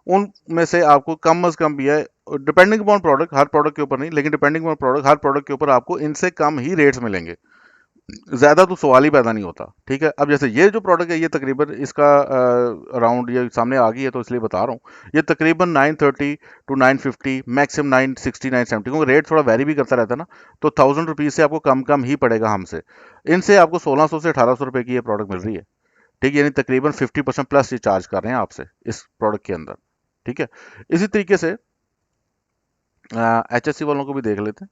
उनमें से आपको कम अज कम भी है, डिपेंडिंग अपॉन प्रोडक्ट, हर प्रोडक्ट के ऊपर नहीं लेकिन डिपेंडिंग अपॉन प्रोडक्ट, हर प्रोडक्ट के ऊपर आपको इनसे कम ही रेट्स मिलेंगे। ज्यादा तो सवाल ही पैदा नहीं होता। ठीक है, अब जैसे ये जो प्रोडक्ट है ये तकरीबन इसका अराउंड ये सामने आ गई है तो इसलिए बता रहा हूँ, ये तकरीबन 930 to 950, मैक्सिमम 960 970, क्योंकि रेट थोड़ा वेरी भी करता रहता है ना, तो 1000 रुपीज से आपको कम कम ही पड़ेगा हमसे। इनसे आपको 1600 से 1800 रुपये की ये प्रोडक्ट मिल रही है। ठीक है, यानी तकरीबन 50% प्लस ये चार्ज कर रहे हैं आपसे इस प्रोडक्ट के अंदर। ठीक है, इसी तरीके से HSC वालों को भी देख लेते हैं।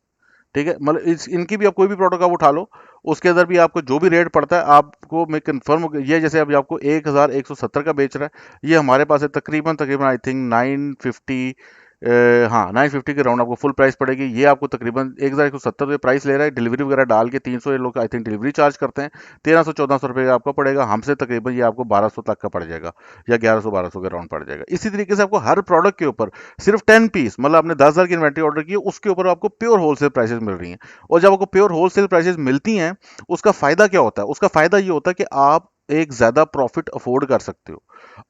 ठीक है, मतलब इनकी भी आप कोई भी प्रोडक्ट आप उठा लो, उसके अंदर भी आपको जो भी रेट पड़ता है आपको मैं कंफर्म, ये जैसे अभी आपको 1170 का बेच रहा है, ये हमारे पास है तकरीबन तकरीबन आई थिंक 950 हाँ 950 के राउंड आपको फुल प्राइस पड़ेगी। ये आपको तकरीबन 1170 प्राइस ले रहा है, डिलीवरी वगैरह डाल के 300 ये लोग आई थिंक डिलीवरी चार्ज करते हैं। 1300-1400 रुपये का आपका पड़ेगा, हमसे तकरीबन ये आपको 1200 तक का पड़ जाएगा, या 1100-1200 के राउंड पड़ जाएगा। इसी तरीके से आपको हर प्रोडक्ट के ऊपर सिर्फ 10 पीस, मतलब आपने 10,000 की इन्वेंट्री ऑर्डर की है, उसके ऊपर आपको प्योर होलसेल प्राइसेस मिल रही हैं। और जब आपको प्योर होलसेल प्राइसेस मिलती हैं, उसका फायदा क्या होता है? उसका फायदा ये होता है कि आप एक ज्यादा प्रॉफिट अफोर्ड कर सकते हो,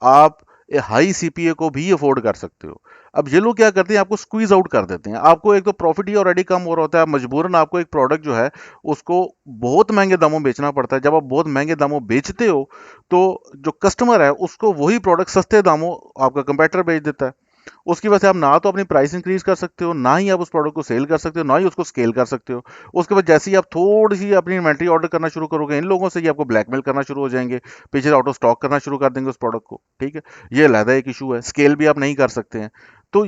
आप हाई सीपीए को भी अफोर्ड कर सकते हो। अब ये लोग क्या करते हैं, आपको स्क्वीज आउट कर देते हैं। आपको एक तो प्रॉफिट ही ऑलरेडी कम हो रहा होता है, मजबूरन आपको एक प्रोडक्ट जो है उसको बहुत महंगे दामों में बेचना पड़ता है। जब आप बहुत महंगे दामों बेचते हो, तो जो कस्टमर है उसको वही प्रोडक्ट सस्ते दामों आपका कंपेटिटर बेच देता है। उसकी वजह से आप ना तो अपनी प्राइस इंक्रीज कर सकते हो, ना ही आप उस प्रोडक्ट को सेल कर सकते हो, ना ही उसको स्केल कर सकते हो। उसके बाद जैसे ही आप थोड़ी सी अपनी इन्वेंट्री ऑर्डर करना शुरू करोगे, इन लोगों से ये आपको ब्लैकमेल करना शुरू हो जाएंगे, पीछे आउट ऑफ स्टॉक करना शुरू कर देंगे उस प्रोडक्ट को। ठीक है, ये अलहदा एक इशू है, स्केल भी आप नहीं कर सकते हैं। तो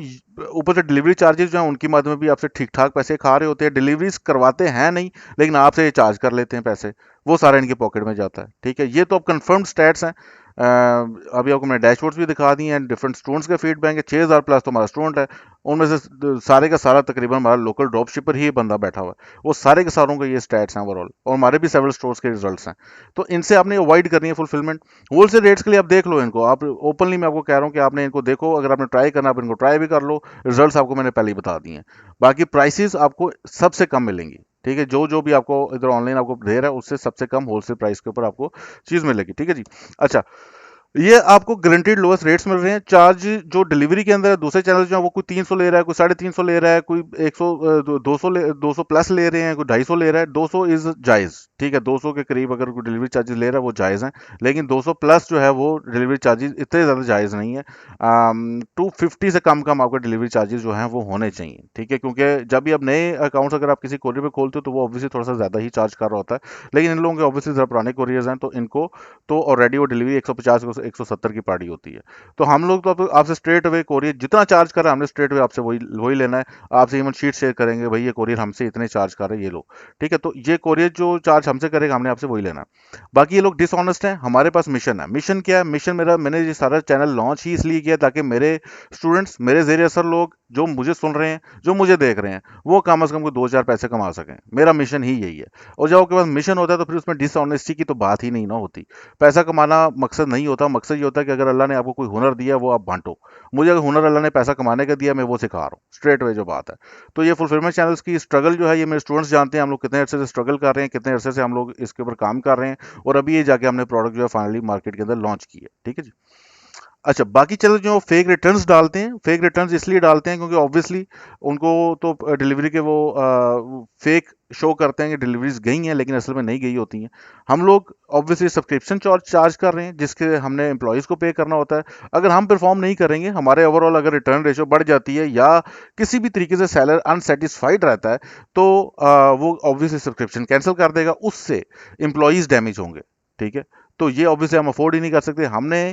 ऊपर से डिलीवरी चार्जेस जो है उनकी मद में भी आपसे ठीक ठाक पैसे खा रहे होते हैं, डिलीवरीज करवाते हैं नहीं, लेकिन आपसे ये चार्ज कर लेते हैं पैसे, वो सारा इनके पॉकेट में जाता है। ठीक है, ये तो अब कंफर्म्ड स्टैट्स हैं। अभी आपको मैंने डैशबोर्ड्स भी दिखा दिए हैं, डिफरेंट स्टूडेंट्स का फीडबैक है। 6000 प्लस तो हमारा स्टूडेंट है, उनमें से सारे का सारा तकरीबन हमारा लोकल ड्रॉप शिपर ही बंदा बैठा हुआ है। वो सारे के सारों के ये स्टैट्स हैं ओवरऑल, और हमारे भी सेवरल स्टोर्स के रिजल्ट्स हैं। तो इनसे आपने अवॉइड करनी है फुलफिलमेंट। होलसेल रेट्स के लिए आप देख लो इनको, आप ओपनली मैं आपको कह रहा हूँ कि आपने इनको देखो, अगर आपने ट्राई करना आप इनको ट्राई भी कर लो। रिजल्ट्स आपको मैंने पहले ही बता दिए हैं। बाकी प्राइसेस आपको सबसे कम मिलेंगी। ठीक है, जो जो भी आपको इधर ऑनलाइन आपको दे रहा है उससे सबसे कम होलसेल प्राइस के ऊपर आपको चीज मिलेगी। ठीक है जी। अच्छा, ये आपको गारंटीड लोएस्ट रेट्स मिल रहे हैं। चार्ज जो डिलीवरी के अंदर है, दूसरे चैनल जो है वो कोई 300 ले रहा है, कोई 350 ले रहा है, कोई 100 200 प्लस ले रहे हैं, कोई 250 ले रहा है। 200 इज जायज, ठीक है, 200 के करीब अगर कोई डिलीवरी चार्जेस ले रहा है वो जायज हैं। लेकिन 200 प्लस जो है वो डिलीवरी चार्जेस इतने ज़्यादा जायज नहीं है। 250 से कम कम आपके डिलीवरी चार्जेस जो हैं वो होने चाहिए। ठीक है, क्योंकि जब भी आप नए अकाउंट्स अगर आप किसी कोरियर पे खोलते हो तो वो ऑब्वियसली थोड़ा सा ज़्यादा ही चार्ज कर रहा होता है। लेकिन इन लोगों के ऑब्वियसली ज़रा पुराने कोरियर्स हैं, तो इनको तो ऑलरेडी वो डिलीवरी 150 170 की पार्टी होती है। तो हम लोग तो आपसे स्ट्रेट अवे कोरियर जितना चार्ज कर रहे हैं, हमने स्ट्रेट अवे आपसे वही वही लेना है। आपसे इवन शीट शेयर करेंगे, भाई ये कोरियर हमसे इतने चार्ज कर रहे हैं, ये लो। ठीक है, तो ये कोरियर जो चार्ज हमसे करेगा हमने आपसे वही लेना है। बाकी ये लोग डिसऑनेस्ट हैं। हमारे पास मिशन है। मिशन क्या है? मिशन मेरा, मैंने ये सारा चैनल लॉन्च ही इसलिए किया ताकि मेरे स्टूडेंट्स, मेरे जेर असर लोग जो मुझे सुन रहे हैं, जो मुझे देख रहे हैं, वो कम से कम कोई 2-4 पैसे कमा सकें। मेरा मिशन ही यही है। और जब आपके पास मिशन होता है तो फिर उसमें डिसऑनेस्टी की तो बात ही नहीं ना होती। पैसा कमाना मकसद नहीं होता। मकसद ये होता है कि अगर अल्लाह ने आपको कोई हुनर दिया वो आप बांटो। मुझे अगर हुनर अल्लाह ने पैसा कमाने का दिया, मैं वो सिखा रहा हूँ, स्ट्रेट वे जो बात है। तो ये फुलफिलमेंट चैनल्स की स्ट्रगल जो है, ये मेरे स्टूडेंट्स जानते हैं हम लोग कितने अरसे से स्ट्रगल कर रहे हैं, कितने अरसे से हम लोग इसके ऊपर काम कर रहे हैं, और अभी ये जाके हमने प्रोडक्ट जो है फाइनली मार्केट के अंदर लॉन्च की है। ठीक है जी। अच्छा, बाकी चलो, जो फेक रिटर्न्स डालते हैं, फेक रिटर्न्स इसलिए डालते हैं क्योंकि ऑब्वियसली उनको तो डिलीवरी के वो फेक शो करते हैं कि डिलीवरीज गई हैं, लेकिन असल में नहीं गई होती हैं। हम लोग ऑब्वियसली सब्सक्रिप्शन चार्ज चार्ज कर रहे हैं, जिसके हमने एम्प्लॉयज़ को पे करना होता है। अगर हम परफॉर्म नहीं करेंगे, हमारे ओवरऑल अगर रिटर्न रेशो बढ़ जाती है, या किसी भी तरीके से सेलर अनसेटिस्फाइड रहता है, तो वो ऑब्वियसली सब्सक्रिप्शन कैंसिल कर देगा, उससे एम्प्लॉयज़ डैमेज होंगे। ठीक है, तो ये ऑब्वियसली हम अफोर्ड ही नहीं कर सकते। हमने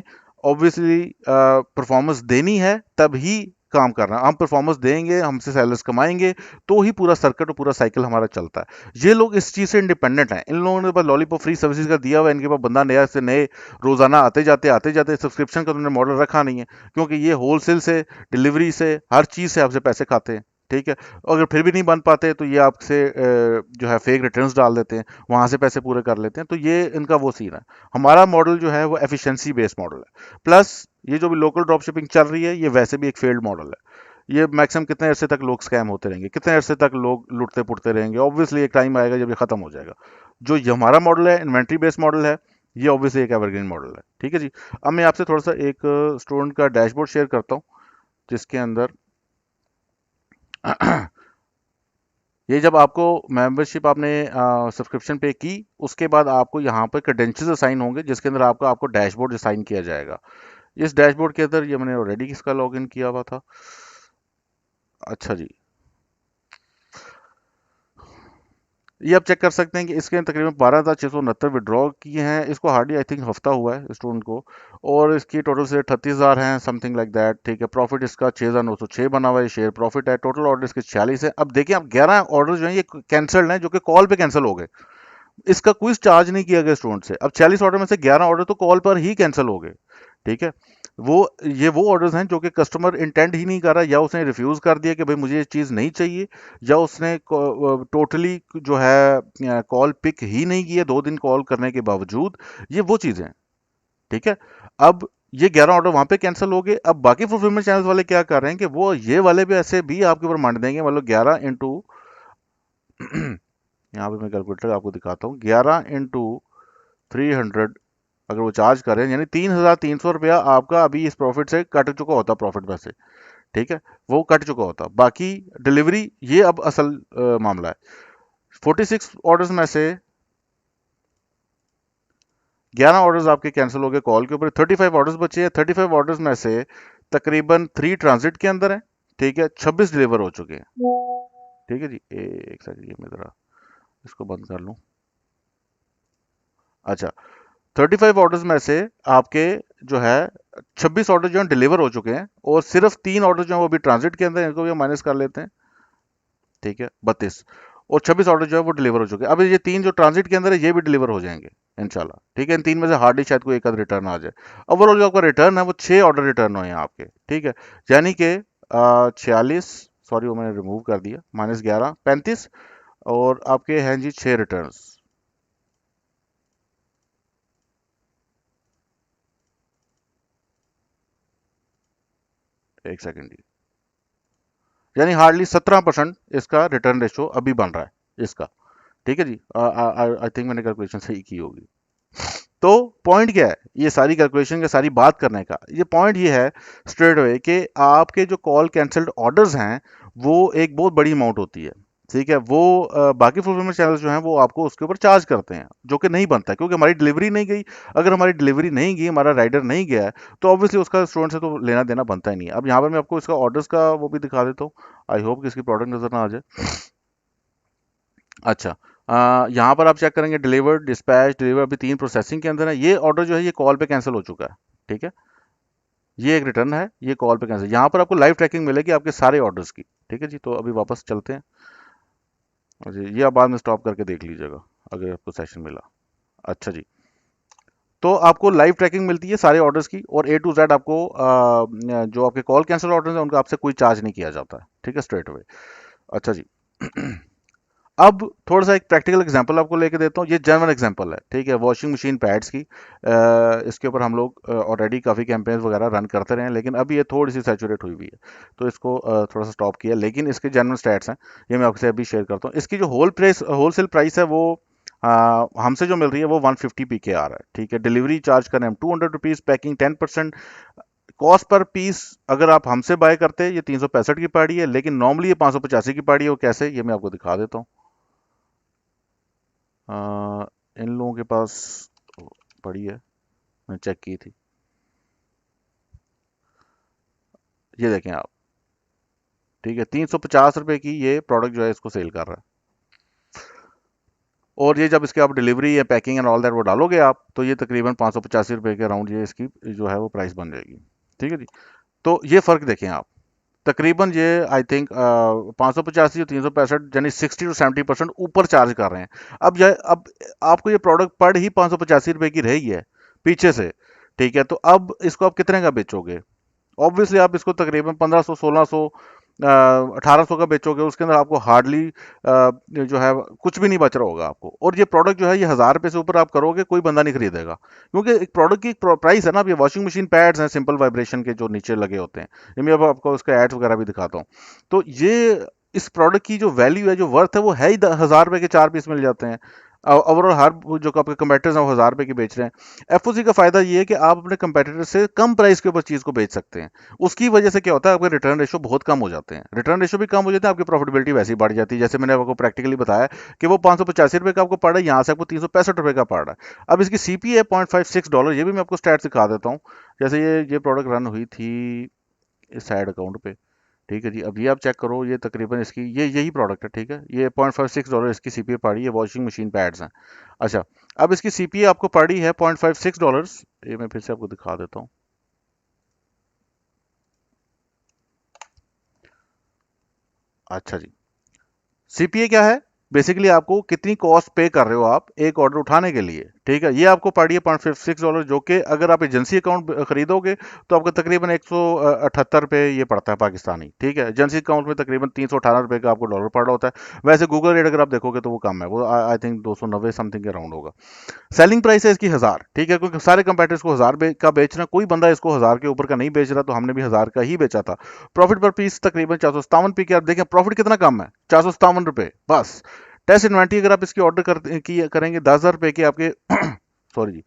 ऑब्वियसली परफॉर्मेंस देनी है, तभी काम करना। हम परफॉर्मेंस देंगे, हमसे सैलरीज कमाएंगे, तो ही पूरा सर्किट और पूरा साइकिल हमारा चलता है। ये लोग इस चीज़ से इंडिपेंडेंट हैं। इन लोगों ने बस लॉलीपॉप फ्री सर्विसेज का दिया हुआ है, इनके पास बंदा नया से नए रोजाना आते जाते सब्सक्रिप्शन का उन्होंने मॉडल रखा नहीं है, क्योंकि ये होलसेल से, डिलीवरी से, हर चीज़ से आपसे पैसे खाते हैं। ठीक है, अगर फिर भी नहीं बन पाते तो ये आपसे जो है फेक रिटर्न्स डाल देते हैं, वहां से पैसे पूरे कर लेते हैं। तो ये इनका वो सीन है। हमारा मॉडल जो है वो एफिशिएंसी बेस्ड मॉडल है। प्लस ये जो भी लोकल ड्रॉप शिपिंग चल रही है, ये वैसे भी एक फेल्ड मॉडल है। ये मैक्सिमम कितने अरसे तक लोग स्कैम होते रहेंगे, कितने अरसे तक लोग लुटते पुटते रहेंगे? ऑब्वियसली एक टाइम आएगा जब ये खत्म हो जाएगा। जो ये हमारा मॉडल है, इन्वेंट्री बेस्ड मॉडल है, ये ऑब्वियसली एक एवरग्रीन मॉडल है। ठीक है जी। अब मैं आपसे थोड़ा सा एक स्टूडेंट का डैशबोर्ड शेयर करता हूँ, जिसके अंदर ये जब आपको मेंबरशिप आपने सब्सक्रिप्शन पे की, उसके बाद आपको यहाँ पर क्रेडेंशियल्स असाइन होंगे, जिसके अंदर आपको डैशबोर्ड असाइन किया जाएगा। इस डैशबोर्ड के अंदर ये मैंने ऑलरेडी किसका लॉगिन किया हुआ था। अच्छा जी, ये आप चेक कर सकते हैं कि इसके तकरीबन 12,669 विड्रॉ किए हैं। इसको हार्डली आई थिंक हफ्ता हुआ है स्टूडेंट को, और इसकी टोटल से 38,000 हैं, समथिंग लाइक दैट। ठीक है, प्रॉफिट इसका 6,906 बना हुआ है, शेयर प्रॉफिट है। टोटल ऑर्डर इसके 46 है। अब देखिए, अब 11 ऑर्डर जो है ये कैंसल्ड हैं, जो कि कॉल पे कैंसिल हो गए। इसका कोई चार्ज नहीं किया गया स्टूडेंट से। अब 46 ऑर्डर में से 11 ऑर्डर तो कॉल पर ही कैंसिल हो गए। ठीक है, वो ये वो ऑर्डर्स हैं जो कि कस्टमर इंटेंड ही नहीं कर रहा, या उसने रिफ्यूज कर दिया कि भाई मुझे ये चीज़ नहीं चाहिए, या उसने टोटली जो है कॉल पिक ही नहीं किया 2 दिन कॉल करने के बावजूद। ये वो चीज़ें हैं। ठीक है। अब ये 11 ऑर्डर वहां पे कैंसिल हो गए। अब बाकी फुलफिलमेंट चैनल्स वाले क्या कर रहे हैं कि वो ये वाले भी ऐसे भी आपके ऊपर मांड देंगे। मतलब 11 इंटू यहाँ पे मैं कैलकुलेटर आपको दिखाता हूँ, 11 इंटू 300 अगर वो चार्ज कर रहे हैं, यानी 3,300 रुपया आपका अभी इस प्रॉफिट से कट चुका होता, प्रॉफिट में से। ठीक है, वो कट चुका होता। बाकी डिलीवरी, ये अब असल मामला है। 46 ऑर्डर्स में से 11 ऑर्डर्स आपके कैंसिल हो गए कॉल के ऊपर, 35 ऑर्डर्स बचे हैं। 35 ऑर्डर्स में से तकरीबन 3 ट्रांजिट के अंदर है। ठीक है, 26 डिलीवर हो चुके हैं। ठीक है जी, एक सेकंड, ये मैं जरा इसको बंद कर लूं। अच्छा, 35 ऑर्डर्स में से आपके जो है 26 ऑर्डर जो है डिलीवर हो चुके हैं, और सिर्फ 3 ऑर्डर जो है वो अभी ट्रांजिट के अंदर है, इनको भी माइनस कर लेते हैं। ठीक है, 32, और 26 ऑर्डर जो है वो डिलीवर हो चुके हैं। अब ये 3 जो ट्रांजिट के अंदर है ये भी डिलीवर हो जाएंगे इंशाल्लाह। ठीक है, इन 3 में से हार्डली शायद कोई एक आध रिटर्न आ जाए। ओवरऑल जो आपका रिटर्न है वो 6 ऑर्डर रिटर्न हुए हैं आपके। ठीक है, यानी कि 46, सॉरी वो मैंने रिमूव कर दिया, -11 35, और आपके हैं जी 6 रिटर्न। एक सेकेंड जी, यानी हार्डली 17% इसका रिटर्न रेशो अभी बन रहा है इसका। ठीक है जी, आई थिंक मैंने कैलकुलेशन सही की होगी। तो पॉइंट क्या है ये सारी कैलकुलेशन का, सारी बात करने का, ये पॉइंट ये है स्ट्रेट अवे कि आपके जो कॉल कैंसल्ड ऑर्डर्स हैं वो एक बहुत बड़ी अमाउंट होती है। ठीक है, वो बाकी फुलफिलमेंट चैनल्स जो हैं वो आपको उसके ऊपर चार्ज करते हैं, जो कि नहीं बनता है, क्योंकि हमारी डिलीवरी नहीं गई। अगर हमारी डिलीवरी नहीं गई, हमारा राइडर नहीं गया है, तो ऑब्वियसली उसका स्टूडेंट से तो लेना देना बनता ही नहीं है। अब यहाँ पर मैं आपको इसका ऑर्डर्स का वो भी दिखा देता हूँ। आई होप कि इसकी प्रोडक्ट नजर ना आ जाए। अच्छा, यहाँ पर आप चेक करेंगे डिलीवर्ड, डिस्पैच, डिलीवर, अभी 3 प्रोसेसिंग के अंदर है। ये ऑर्डर जो है ये कॉल पे कैंसिल हो चुका है। ठीक है, ये एक रिटर्न है, ये कॉल पे कैंसिल। यहाँ पर आपको लाइव ट्रैकिंग मिलेगी आपके सारे ऑर्डर्स की। ठीक है जी, तो अभी वापस चलते हैं। जी, ये आप बाद में स्टॉप करके देख लीजिएगा अगर आपको सेशन मिला। अच्छा जी, तो आपको लाइव ट्रैकिंग मिलती है सारे ऑर्डर्स की, और A to Z आपको जो आपके कॉल कैंसिल ऑर्डर्स हैं उनका आपसे कोई चार्ज नहीं किया जाता है। ठीक है, स्ट्रेट अवे। अच्छा जी। अब थोड़ा सा एक प्रैक्टिकल एग्जांपल आपको लेके देता हूँ। ये जेन्युइन एग्जांपल है। ठीक है, वॉशिंग मशीन पैड्स की, इसके ऊपर हम लोग ऑलरेडी काफ़ी कैंपेन्स वगैरह रन करते रहे हैं, लेकिन अभी ये थोड़ी सी सैचुरेट हुई हुई है, तो इसको थोड़ा सा स्टॉप किया। लेकिन इसके जेन्युइन स्टैट्स हैं, ये मैं आपसे अभी शेयर करता हूँ। इसकी जो होलसेल प्राइस है वो हमसे जो मिल रही है वो 150 PK आ रहा है। ठीक है, डिलीवरी चार्ज करें हम 200 rupees, packing 10%, cost per piece अगर आप हमसे बाय करते हैं ये 365 की पड़ी है, लेकिन नॉर्मली ये 585 की पड़ी है। वो कैसे, ये मैं आपको दिखा देता हूँ। इन लोगों के पास पड़ी है, मैंने चेक की थी। ये देखें आप। ठीक है, 350 रुपए की ये प्रोडक्ट जो है इसको सेल कर रहा है। और ये जब इसके आप डिलीवरी या पैकिंग एंड ऑल दैट वो डालोगे आप, तो ये तकरीबन 585 रुपए के अराउंड ये इसकी जो है वो प्राइस बन जाएगी। ठीक है जी, तो ये फर्क देखें आप। तकरीबन ये आई थिंक 585 और 365, यानी 60 to 70% ऊपर चार्ज कर रहे हैं। अब आपको ये प्रोडक्ट पड़ ही 585 रुपए की रही है पीछे से। ठीक है, तो अब इसको आप कितने का बेचोगे? ऑब्वियसली आप इसको तकरीबन 1500, 1600, 1800 का बेचोगे। उसके अंदर आपको हार्डली जो है कुछ भी नहीं बच रहा होगा आपको। और ये प्रोडक्ट जो है ये 1000 रुपये से ऊपर आप करोगे कोई बंदा नहीं खरीदेगा, क्योंकि एक प्रोडक्ट की प्राइस है ना। अब ये वॉशिंग मशीन पैड्स हैं सिंपल वाइब्रेशन के जो नीचे लगे होते हैं, ये मैं अब आपको उसका एड्स वगैरह भी दिखाता हूँ। तो ये इस प्रोडक्ट की जो वैल्यू है, जो वर्थ है, वो है ही 1000 रुपये के 4 पीस मिल जाते हैं। ओवरऑल हर जो आपके कंपेटिटर्स हैं वो 1000 रुपये की बेच रहे हैं। एफओसी का फायदा ये है कि आप अपने कंपेटिटर से कम प्राइस के ऊपर चीज को बेच सकते हैं। उसकी वजह से क्या होता है, आपके रिटर्न रेशो बहुत कम हो जाते हैं। रिटर्न रेशो भी कम हो जाते हैं, आपकी प्रॉफिटेबिलिटी वैसे ही बढ़ जाती है। जैसे मैंने आपको प्रैक्टिकली बताया कि वो 585 रुपये का आपको पड़ रहा है, यहाँ से आपको 365 रुपये का पड़ रहा है। अब इसकी सीपी है $0.56, ये भी मैं आपको स्टैट सिखा देता हूँ। जैसे ये प्रोडक्ट रन हुई थी इस साइड अकाउंट पे। ठीक है जी, अब ये आप चेक करो, ये तकरीबन इसकी ये यही प्रोडक्ट है। ठीक है, ये $0.56 इसकी सीपीए पड़ी है, वॉशिंग मशीन पैड्स हैं। अच्छा, अब इसकी सीपीए आपको पड़ी है $0.56। ये मैं फिर से आपको दिखा देता हूँ। अच्छा जी, सीपीए क्या है? बेसिकली आपको कितनी कॉस्ट पे कर रहे हो आप एक ऑर्डर उठाने के लिए। ठीक है, ये आपको पड़ी है $0.56, जो कि अगर आप एजेंसी अकाउंट खरीदोगे तो आपको तकरीबन 178 रुपये ये पड़ता है पाकिस्तानी। ठीक है, एजेंसी अकाउंट में तकरीबन 318 रुपये का आपको डॉलर पड़ रहा होता है। वैसे गूगल रेट अगर आप देखोगे तो वो कम है, वो आई थिंक 290 समथिंग के अराउंड होगा। सेलिंग प्राइस है इसकी 1000। ठीक है, क्योंकि सारे कंपेटिटर्स को 1000 का बेचना, कोई बंदा इसको 1000 के ऊपर का नहीं बेच रहा, तो हमने भी 1000 का ही बेचा था। प्रॉफिट पर पीस तकरीबन 457 पी के। आप देखें प्रॉफिट कितना कम है, 457 रुपये बस। टेस्ट इन्वेंट्री अगर आप इसकी ऑर्डर करेंगे 10,000 रुपए के आपके सॉरी जी,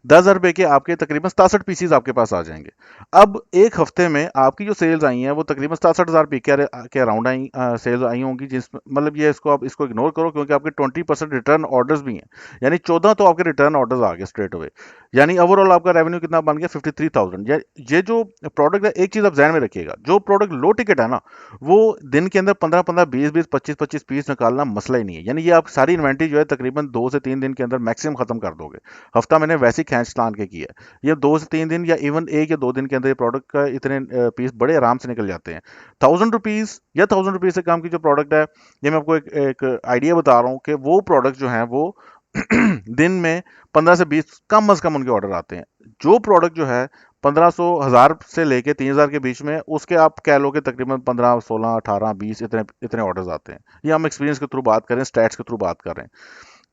10,000 रुपए के आपके तकरीबन 67 पीसीज आपके पास आ जाएंगे। अब एक हफ्ते में आपकी जो सेल्स आई हैं वो तकरीबन 67,000 पी के अराउंड आई, सेल्स आई होंगी, जिस मतलब ये इसको आप इसको इग्नोर करो, क्योंकि आपके 20% रिटर्न ऑर्डर्स भी हैं, यानी 14 तो आपके रिटर्न ऑर्डर्स आ गए स्ट्रेट अवे। यानी ओवरऑल आपका रेवेन्यू कितना बन गया, 53,000। ये जो प्रोडक्ट है, एक चीज आप ध्यान में रखिएगा, जो प्रोडक्ट लो टिकट है ना, वो दिन के अंदर 15-15, 20-20, 25-25 पीस निकालना मसला ही नहीं है। यानी ये आप सारी इन्वेंट्री जो है तकरीबन 2 से 3 दिन के अंदर मैक्सिमम खत्म कर दोगे। हफ्ता मैंने वैसे ही खींच तान के किया है। ये 2 से 3 दिन या इवन 1 या 2 दिन के अंदर ये प्रोडक्ट का इतने पीस बड़े आराम से निकल जाते हैं। 1000 रुपीज या 1000 रुपीज से कम की जो प्रोडक्ट है, ये मैं आपको एक आइडिया बता रहा हूँ कि वो प्रोडक्ट जो है वो दिन में 15 से 20 कम अज कम उनके ऑर्डर आते हैं। जो प्रोडक्ट जो है 1500, 1000 से लेके 3000 के बीच में, उसके आप कह लो कि तकरीबन 15, 16, 18, 20 इतने इतने ऑर्डर्स आते हैं। ये हम एक्सपीरियंस के थ्रू बात करें, स्टैट्स के थ्रू बात कर रहे हैं।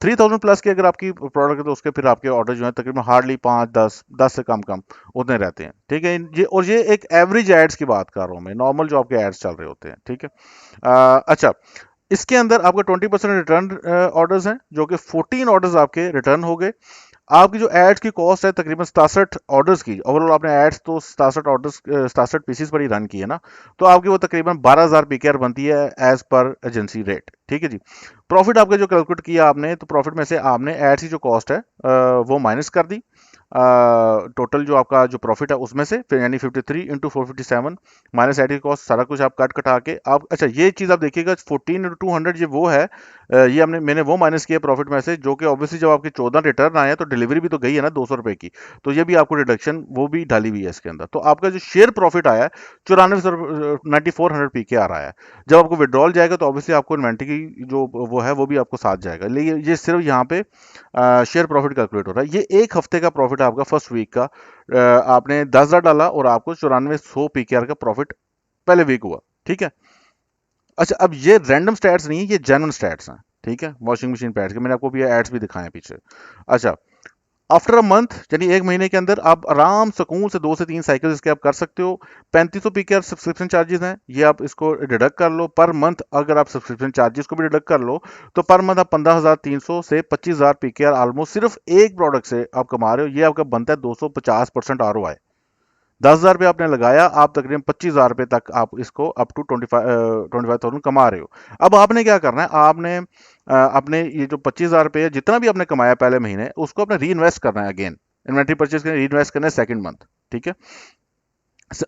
3000 प्लस की अगर आपकी प्रोडक्ट है तो उसके फिर आपके ऑर्डर जो है तकरीबन हार्डली 5, 10 से कम कम उतने रहते हैं। ठीक है, ये एक एवरेज एड्स की बात कर रहा हूँ मैं, नॉर्मल जो आपके एड्स चल रहे होते हैं। ठीक है, अच्छा, इसके अंदर आपका 20% रिटर्न ऑर्डर्स हैं, जो कि 14 ऑर्डर्स आपके रिटर्न हो गए। आपकी जो एड्स की कॉस्ट है तकरीबन 67 ऑर्डर्स की, ओवरऑल आपने एड्स तो 67 ऑर्डर्स 67 पीसीस पर ही रन किए ना, तो आपकी वो तकरीबन 12,000 पीकेआर बनती है एज पर एजेंसी रेट। ठीक है जी। प्रॉफिट आपका जो कैलकुलेट किया आपने, तो प्रॉफिट में से आपने एड्स की जो कॉस्ट है वो माइनस कर दी। टोटल जो आपका जो प्रॉफिट है उसमें से फिर, यानी 53 × 457 माइनस एड की कॉस्ट, सारा कुछ आप कट कटा के आप, अच्छा ये चीज़ आप देखिएगा, 14 × 200 ये वो है, ये मैंने वो माइनस किया प्रॉफिट में से, जो कि ऑब्वियसली जब आपके 14 रिटर्न आए तो डिलीवरी भी तो गई है ना 200 रुपए की, तो ये भी आपको डिडक्शन वो भी डाली हुई है इसके अंदर। तो आपका जो शेयर प्रॉफिट आया है 9400 पी के आ रहा है। जब आपको विड्रॉल जाएगा तो ऑब्वियसली आपको इन्वेंट्री की जो वो है वो भी आपको साथ जाएगा, लेकिन ये सिर्फ यहाँ पे शेयर प्रॉफिट कैलकुलेट हो रहा है। ये एक हफ्ते का प्रॉफिट आपका फर्स्ट वीक का, आपने 10,000 डाला और आपको 9400 पीकेआर का प्रॉफिट पहले वीक हुआ। ठीक है, अच्छा, अब ये रैंडम स्टैट्स नहीं है, ये जेन्युइन स्टैट्स हैं। ठीक है, वॉशिंग मशीन पैड्स के मैंने आपको भी एड्स भी दिखाए हैं पीछे। अच्छा, आफ्टर अ मंथ, यानी एक महीने के अंदर आप आराम सुकून से 2 से 3 साइकिल इसके आप कर सकते हो। 3500 पी के सब्सक्रिप्शन चार्जेस हैं, ये आप इसको डिडक्ट कर लो पर मंथ। अगर आप सब्सक्रिप्शन चार्जेस को भी डिडक्ट कर लो तो पर मंथ आप 15,300 से 25,000 पी के ऑलमोस्ट सिर्फ एक प्रोडक्ट से आप कमा रहे हो। ये आपका बनता है 250% ROI। 10,000 रुपये आपने लगाया, आप तकरीबन 25,000 रुपये तक आप इसको अप टू 25,000 कमा रहे हो। अब आपने क्या करना है, आपने अपने ये जो 25,000 रुपये जितना भी आपने कमाया पहले महीने, उसको आपने री इन्वेस्ट करना है अगेन, इन्वेंट्री परचेज करना, री इन्वेस्ट करना है सेकंड मंथ। ठीक है,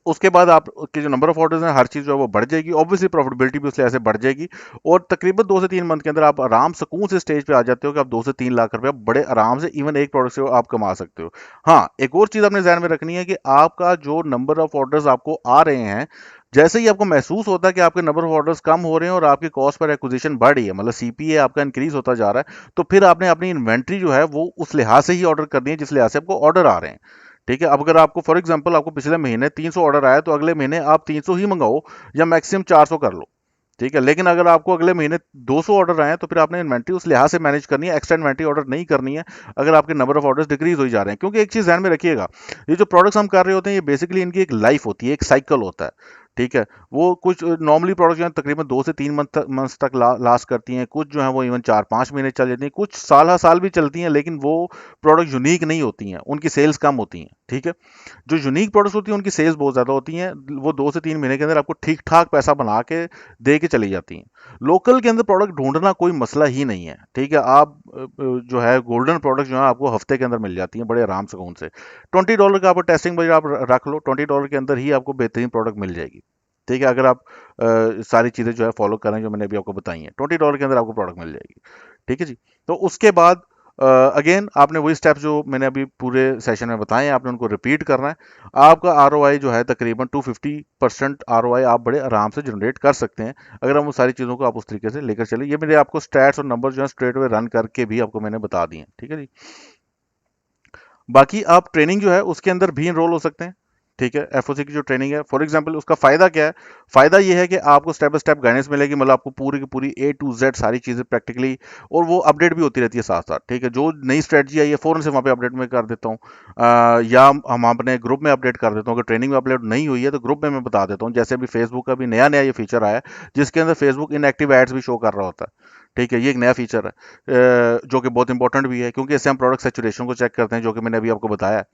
उसके बाद आपके जो नंबर ऑफ ऑर्डर्स हैं, हर चीज़ जो है वो बढ़ जाएगी, ऑब्वियसली प्रॉफिटेबिलिटी भी उससे ऐसे बढ़ जाएगी। और तकरीबन 2 से 3 मंथ के अंदर आप आराम सुकून से स्टेज पे आ जाते हो कि आप 2 से 3 लाख रुपए बड़े आराम से इवन एक प्रोडक्ट से आप कमा सकते हो। हाँ, एक और चीज़ आपने ध्यान में रखनी है कि आपका जो नंबर ऑफ ऑर्डर्स आपको आ रहे हैं, जैसे ही आपको महसूस होता है कि आपके नंबर ऑफ ऑर्डर्स कम हो रहे हैं और आपकी कॉस्ट पर एक्विजिशन बढ़ रही है, मतलब सीपीए आपका इंक्रीज होता जा रहा है, तो फिर आपने अपनी इन्वेंट्री जो है वो उस लिहाज से ही ऑर्डर करनी है जिस लिहाज से आपको ऑर्डर आ रहे हैं। ठीक है, अब अगर आपको फॉर एग्जांपल आपको पिछले महीने 300 ऑर्डर आया, तो अगले महीने आप 300 ही मंगाओ या मैक्सिमम 400 कर लो। ठीक है, लेकिन अगर आपको अगले महीने 200 ऑर्डर आए तो फिर आपने इन्वेंट्री उस लिहाज से मैनेज करनी है, एक्स्ट्रा इन्वेंट्री ऑर्डर नहीं करनी है अगर आपके नंबर ऑफ ऑर्डर्स डिक्रीज हो जा रहे हैं। क्योंकि एक चीज़ ध्यान में रखिएगा, ये जो प्रोडक्ट्स हम कर रहे होते हैं, ये बेसिकली इनकी एक लाइफ होती है, एक साइकिल होता है। ठीक है, वो कुछ नॉर्मली प्रोडक्ट जो है तकरीबन 2 से 3 मंथ तक लास्ट करती हैं, कुछ जो है वो इवन 4-5 महीने चल जाती हैं, कुछ साल हर साल भी चलती हैं, लेकिन वो प्रोडक्ट यूनिक नहीं होती हैं, उनकी सेल्स कम होती हैं। ठीक है, जो यूनिक प्रोडक्ट्स होती हैं उनकी सेल्स बहुत ज़्यादा होती हैं, वो 2 से 3 महीने के अंदर आपको ठीक ठाक पैसा बना के दे के चली जाती हैं। लोकल के अंदर प्रोडक्ट ढूंढना कोई मसला ही नहीं है। ठीक है, आप जो है गोल्डन प्रोडक्ट जो है आपको हफ्ते के अंदर मिल जाती हैं बड़े आराम से। कौन से $20 का आपको टेस्टिंग बजट आप रख लो, $20 के अंदर ही आपको बेहतरीन प्रोडक्ट मिल जाएगी। ठीक है, अगर आप सारी चीज़ें जो है फॉलो करें जो मैंने अभी आपको बताई हैं, $20 के अंदर आपको प्रोडक्ट मिल जाएगी। ठीक है जी। तो उसके बाद अगेन आपने वही स्टेप्स जो मैंने अभी पूरे सेशन में बताए हैं, आपने उनको रिपीट करना है। आपका ROI जो है तकरीबन 250% ROI आप बड़े आराम से जनरेट कर सकते हैं अगर हम उन सारी चीज़ों को आप उस तरीके से लेकर चले। ये मेरे आपको स्टैट्स और नंबर जो है स्ट्रेट अवे रन करके भी आपको मैंने बता दिए हैं। ठीक है जी। बाकी आप ट्रेनिंग जो है उसके अंदर भी इनरोल हो सकते हैं। ठीक है, एफओसी की जो ट्रेनिंग है, फॉर एग्जांपल उसका फायदा क्या है? फायदा ये है कि आपको स्टेप बाय स्टेप गाइडेंस मिलेगी, मतलब आपको पूरी की पूरी ए टू जेड सारी चीजें प्रैक्टिकली, और वो अपडेट भी होती रहती है साथ साथ। ठीक है, जो नई स्ट्रेटजी आई है फौरन से वहाँ पे अपडेट में कर देता हूँ। या हम अपने ग्रुप में अपडेट कर देता हूँ। अगर ट्रेनिंग में अपडेट नहीं हुई है तो ग्रुप में मैं बता देता हूँ। जैसे अभी फेसबुक का भी नया नया ये फीचर आया है, जिसके अंदर फेसबुक इनएक्टिव एड्स भी शो कर रहा होता है। ठीक है, ये एक नया फीचर है, जो कि बहुत इंपॉर्टेंट भी है, क्योंकि इससे हम प्रोडक्ट सेचुरेशन को चेक करते हैं, जो कि मैंने अभी आपको बताया है।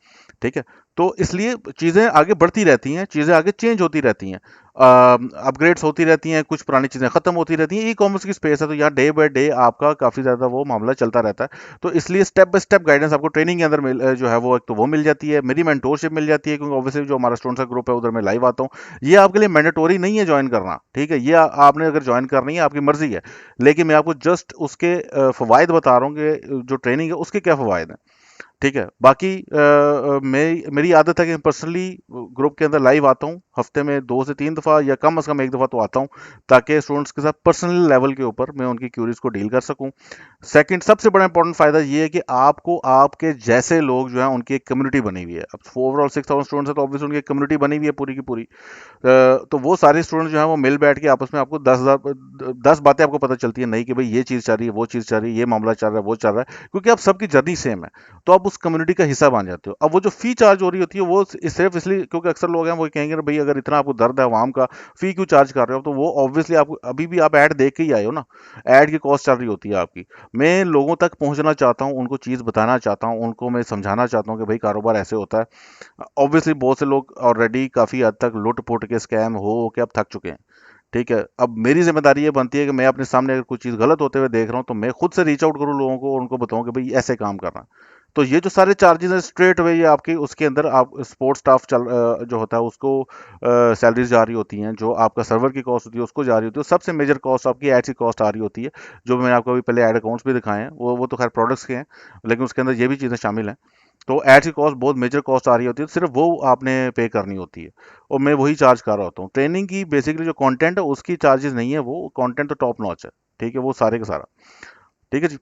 ठीक है, तो इसलिए चीज़ें आगे बढ़ती रहती हैं, चीज़ें आगे चेंज होती रहती हैं, अपग्रेड्स होती रहती हैं, कुछ पुरानी चीज़ें खत्म होती रहती हैं। ई कॉमर्स की स्पेस है, तो यहाँ डे बाय डे आपका काफ़ी ज़्यादा वो मामला चलता रहता है। तो इसलिए स्टेप बाय स्टेप गाइडेंस आपको ट्रेनिंग के अंदर जो है वो एक तो वो मिल जाती है, मेरी मेंटोरशिप मिल जाती है, क्योंकि ऑब्वियसली जो हमारा स्टूडेंट्स का ग्रुप है उधर मैं लाइव आता हूँ। ये आपके लिए मैंडेटोरी नहीं है ज्वाइन करना। ठीक है, ये आपने अगर ज्वाइन करनी है आपकी मर्जी है, लेकिन मैं आपको जस्ट उसके फवायद बता रहा हूँ कि जो ट्रेनिंग है उसके क्या फवायद हैं। ठीक है, बाकी मेरी आदत है कि पर्सनली ग्रुप के अंदर लाइव आता हूँ, हफ्ते में 2 से 3 दफ़ा या कम से कम एक दफ़ा तो आता हूँ, ताकि स्टूडेंट्स के साथ पर्सनल लेवल के ऊपर मैं उनकी क्यूरीज को डील कर सकूँ। सेकंड सबसे बड़ा इंपॉर्टेंट फायदा ये है कि आपको आपके जैसे लोग जो हैं उनकी एक कम्युनिटी बनी हुई है। अब ओवरऑल 6,000 स्टूडेंट्स है, तो ऑब्वियसली उनकी कम्युनिटी बनी हुई है पूरी की पूरी। तो वो सारे स्टूडेंट जो है वो मिल बैठ के आपस में आपको 10 बातें आपको पता चलती है, नहीं कि भाई ये चीज़ चल रही है, वो चीज़ चल रही है, ये मामला चल रहा है, वो चल रहा है, क्योंकि आप सबकी जर्नी सेम है। तो आप उस कम्युनिटी का हिस्सा बन जाते हो। अब वो जो फी चार्ज हो रही होती है वो सिर्फ इसलिए, क्योंकि अक्सर लोग हैं वो कहेंगे ना, भाई अगर इतना आपको दर्द है आवाम का, फी क्यों चार्ज कर रहे हो? तो वो ऑब्वियसली आपको, अभी भी आप ऐड देख के ही आए हो ना, ऐड की कॉस्ट चल रही होती है आपकी। मैं लोगों तक पहुंचना चाहता हूं, उनको चीज़ बताना चाहता हूं, उनको मैं समझाना चाहता हूं कि भाई कारोबार ऐसे होता है। ऑब्वियसली बहुत से लोग ऑलरेडी काफ़ी हद तक लुट पुट के स्कैम हो के अब थक चुके हैं। ठीक है, अब मेरी जिम्मेदारी ये बनती है कि मैं अपने सामने अगर कोई चीज़ गलत होते हुए देख रहा हूँ तो मैं खुद से रीच आउट करूँ लोगों को और उनको बताऊं कि भाई ऐसे काम करना। तो ये जो सारे चार्जेस हैं स्ट्रेट वे ये आपकी, उसके अंदर आप सपोर्ट स्टाफ जो होता है उसको सैलरीज जा रही होती हैं, जो आपका सर्वर की कॉस्ट होती है उसको जा रही होती है, सबसे मेजर कॉस्ट आपकी एड की कॉस्ट आ रही होती है, जो मैंने आपको अभी पहले एड अकाउंट्स भी दिखाए हैं, वो तो खैर प्रोडक्ट्स के हैं, लेकिन उसके अंदर ये भी चीज़ें शामिल हैं। तो एड्स की कॉस्ट बहुत मेजर कॉस्ट आ रही होती है, सिर्फ वो आपने पे करनी होती है, और मैं वही चार्ज कर रहा होता हूँ। ट्रेनिंग की बेसिकली जो कंटेंट है उसकी चार्जेस नहीं है, वो कंटेंट तो टॉप नॉच है। ठीक है, वो सारे का सारा। ठीक है जी।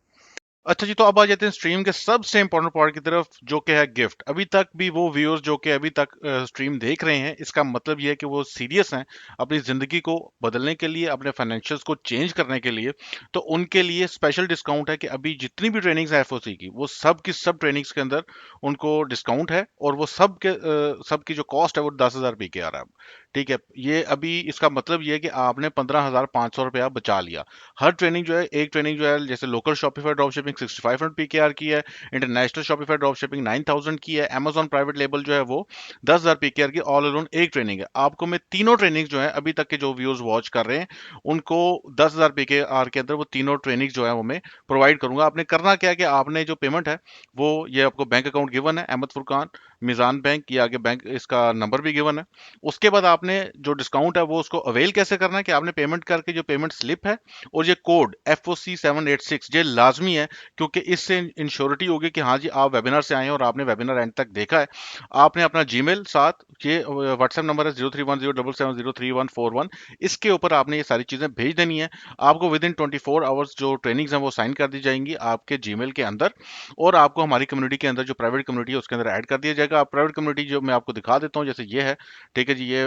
अच्छा जी, तो अब आ जाते हैं स्ट्रीम के सबसे इंपॉर्टेंट पार्ट की तरफ, जो कि है गिफ्ट। अभी तक भी वो व्यूअर्स जो कि अभी तक स्ट्रीम देख रहे हैं, इसका मतलब ये है कि वो सीरियस हैं अपनी ज़िंदगी को बदलने के लिए, अपने फाइनेंशियल्स को चेंज करने के लिए। तो उनके लिए स्पेशल डिस्काउंट है कि अभी जितनी भी ट्रेनिंग्स है एफओसी की, वो सब की सब ट्रेनिंग्स के अंदर उनको डिस्काउंट है, और वो सब की जो कॉस्ट है वो 10,000 पी के आ रहा है अब। ठीक है, ये अभी इसका मतलब ये है कि आपने 15,500 रुपया बचा लिया। हर ट्रेनिंग जो है, एक ट्रेनिंग जो है जैसे local Shopify drop shipping 6500 PKR की है, इंटरनेशनल शॉपिफाई ड्रॉप शिपिंग 9000 की है, अमेजॉन प्राइवेट लेबल जो है वो 10,000 पीकेआर की ऑल अराउंड एक ट्रेनिंग है। आपको मैं तीनों ट्रेनिंग जो है अभी तक के जो व्यूअर्स वॉच कर रहे हैं उनको 10,000 पीकेआर के अंदर वो तीनों ट्रेनिंग जो है वो मैं प्रोवाइड करूंगा। आपने करना क्या है कि आपने जो पेमेंट है वो, ये आपको बैंक अकाउंट गिवन है अहमद फुरकान मिजान बैंक, ये आगे बैंक इसका नंबर भी गिवन है। उसके बाद आपने जो डिस्काउंट है वो उसको अवेल कैसे करना है कि आपने पेमेंट करके जो पेमेंट स्लिप है और ये कोड FOC786 ये लाजमी है, क्योंकि इससे इंश्योरिटी होगी कि हाँ जी आप वेबिनार से आए हैं और आपने वेबिनार एंड तक देखा है। आपने अपना जीमेल साथ, ये व्हाट्सएप नंबर है 031077031141, इसके ऊपर आपने ये सारी चीज़ें भेज देनी है। आपको विद इन 24 आवर्स जो ट्रेनिंग्स हैं वो साइन कर दी जाएंगी आपके जीमेल के अंदर, और आपको हमारी कम्युनिटी के अंदर जो प्राइवेट कम्युनिटी है उसके अंदर ऐड कर दिया जाएगा। आप प्राइवेट कम्युनिटी जो मैं आपको दिखा देता हूँ, जैसे ये है। ठीक है जी, ये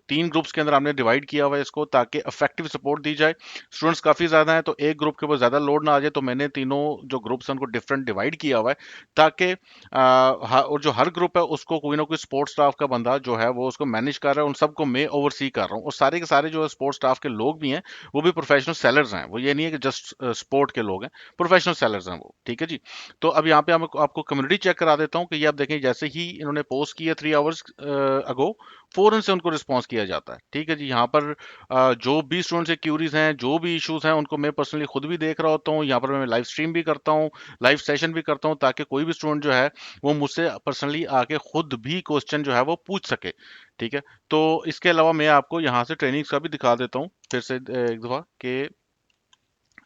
3 ग्रुप्स के अंदर हमने डिवाइड किया हुआ है इसको, ताकि इफेक्टिव सपोर्ट दी जाए। स्टूडेंट्स काफ़ी ज़्यादा हैं तो एक ग्रुप के ऊपर ज़्यादा लोड ना आ जाए, तो मैंने तीनों जो ग्रुप्स हैं उनको डिफरेंट डिवाइड किया हुआ है, ताकि और जो हर ग्रुप है उसको कोई ना कोई स्पोर्ट्स स्टाफ का बंदा जो है वो उसको मैनेज कर रहा है, उन सबको मैं ओवरसी कर रहा हूँ। और सारे के सारे जो है स्पोर्ट्स स्टाफ के लोग भी हैं, वो भी प्रोफेशनल सेलर्स हैं, वो ये नहीं है कि जस्ट स्पोर्ट के लोग हैं, प्रोफेशनल सेलर्स हैं वो। ठीक है जी। तो अब यहाँ पे हम आपको कम्युनिटी चेक करा देता हूँ कि ये आप देखें, जैसे ही इन्होंने पोस्ट किया 3 आवर्स अगो, फौरन से उनको रिस्पॉन्स किया जाता है। ठीक है जी, यहाँ पर जो भी स्टूडेंट से क्यूरीज हैं, जो भी इश्यूज हैं, उनको मैं पर्सनली खुद भी देख रहा होता हूँ। यहाँ पर मैं लाइव स्ट्रीम भी करता हूँ, लाइव सेशन भी करता हूँ, ताकि कोई भी स्टूडेंट जो है वो मुझसे पर्सनली आके खुद भी क्वेश्चन जो है वो पूछ सके। ठीक है, तो इसके अलावा मैं आपको यहाँ से ट्रेनिंग्स का भी दिखा देता हूँ फिर से एक दफ़ा कि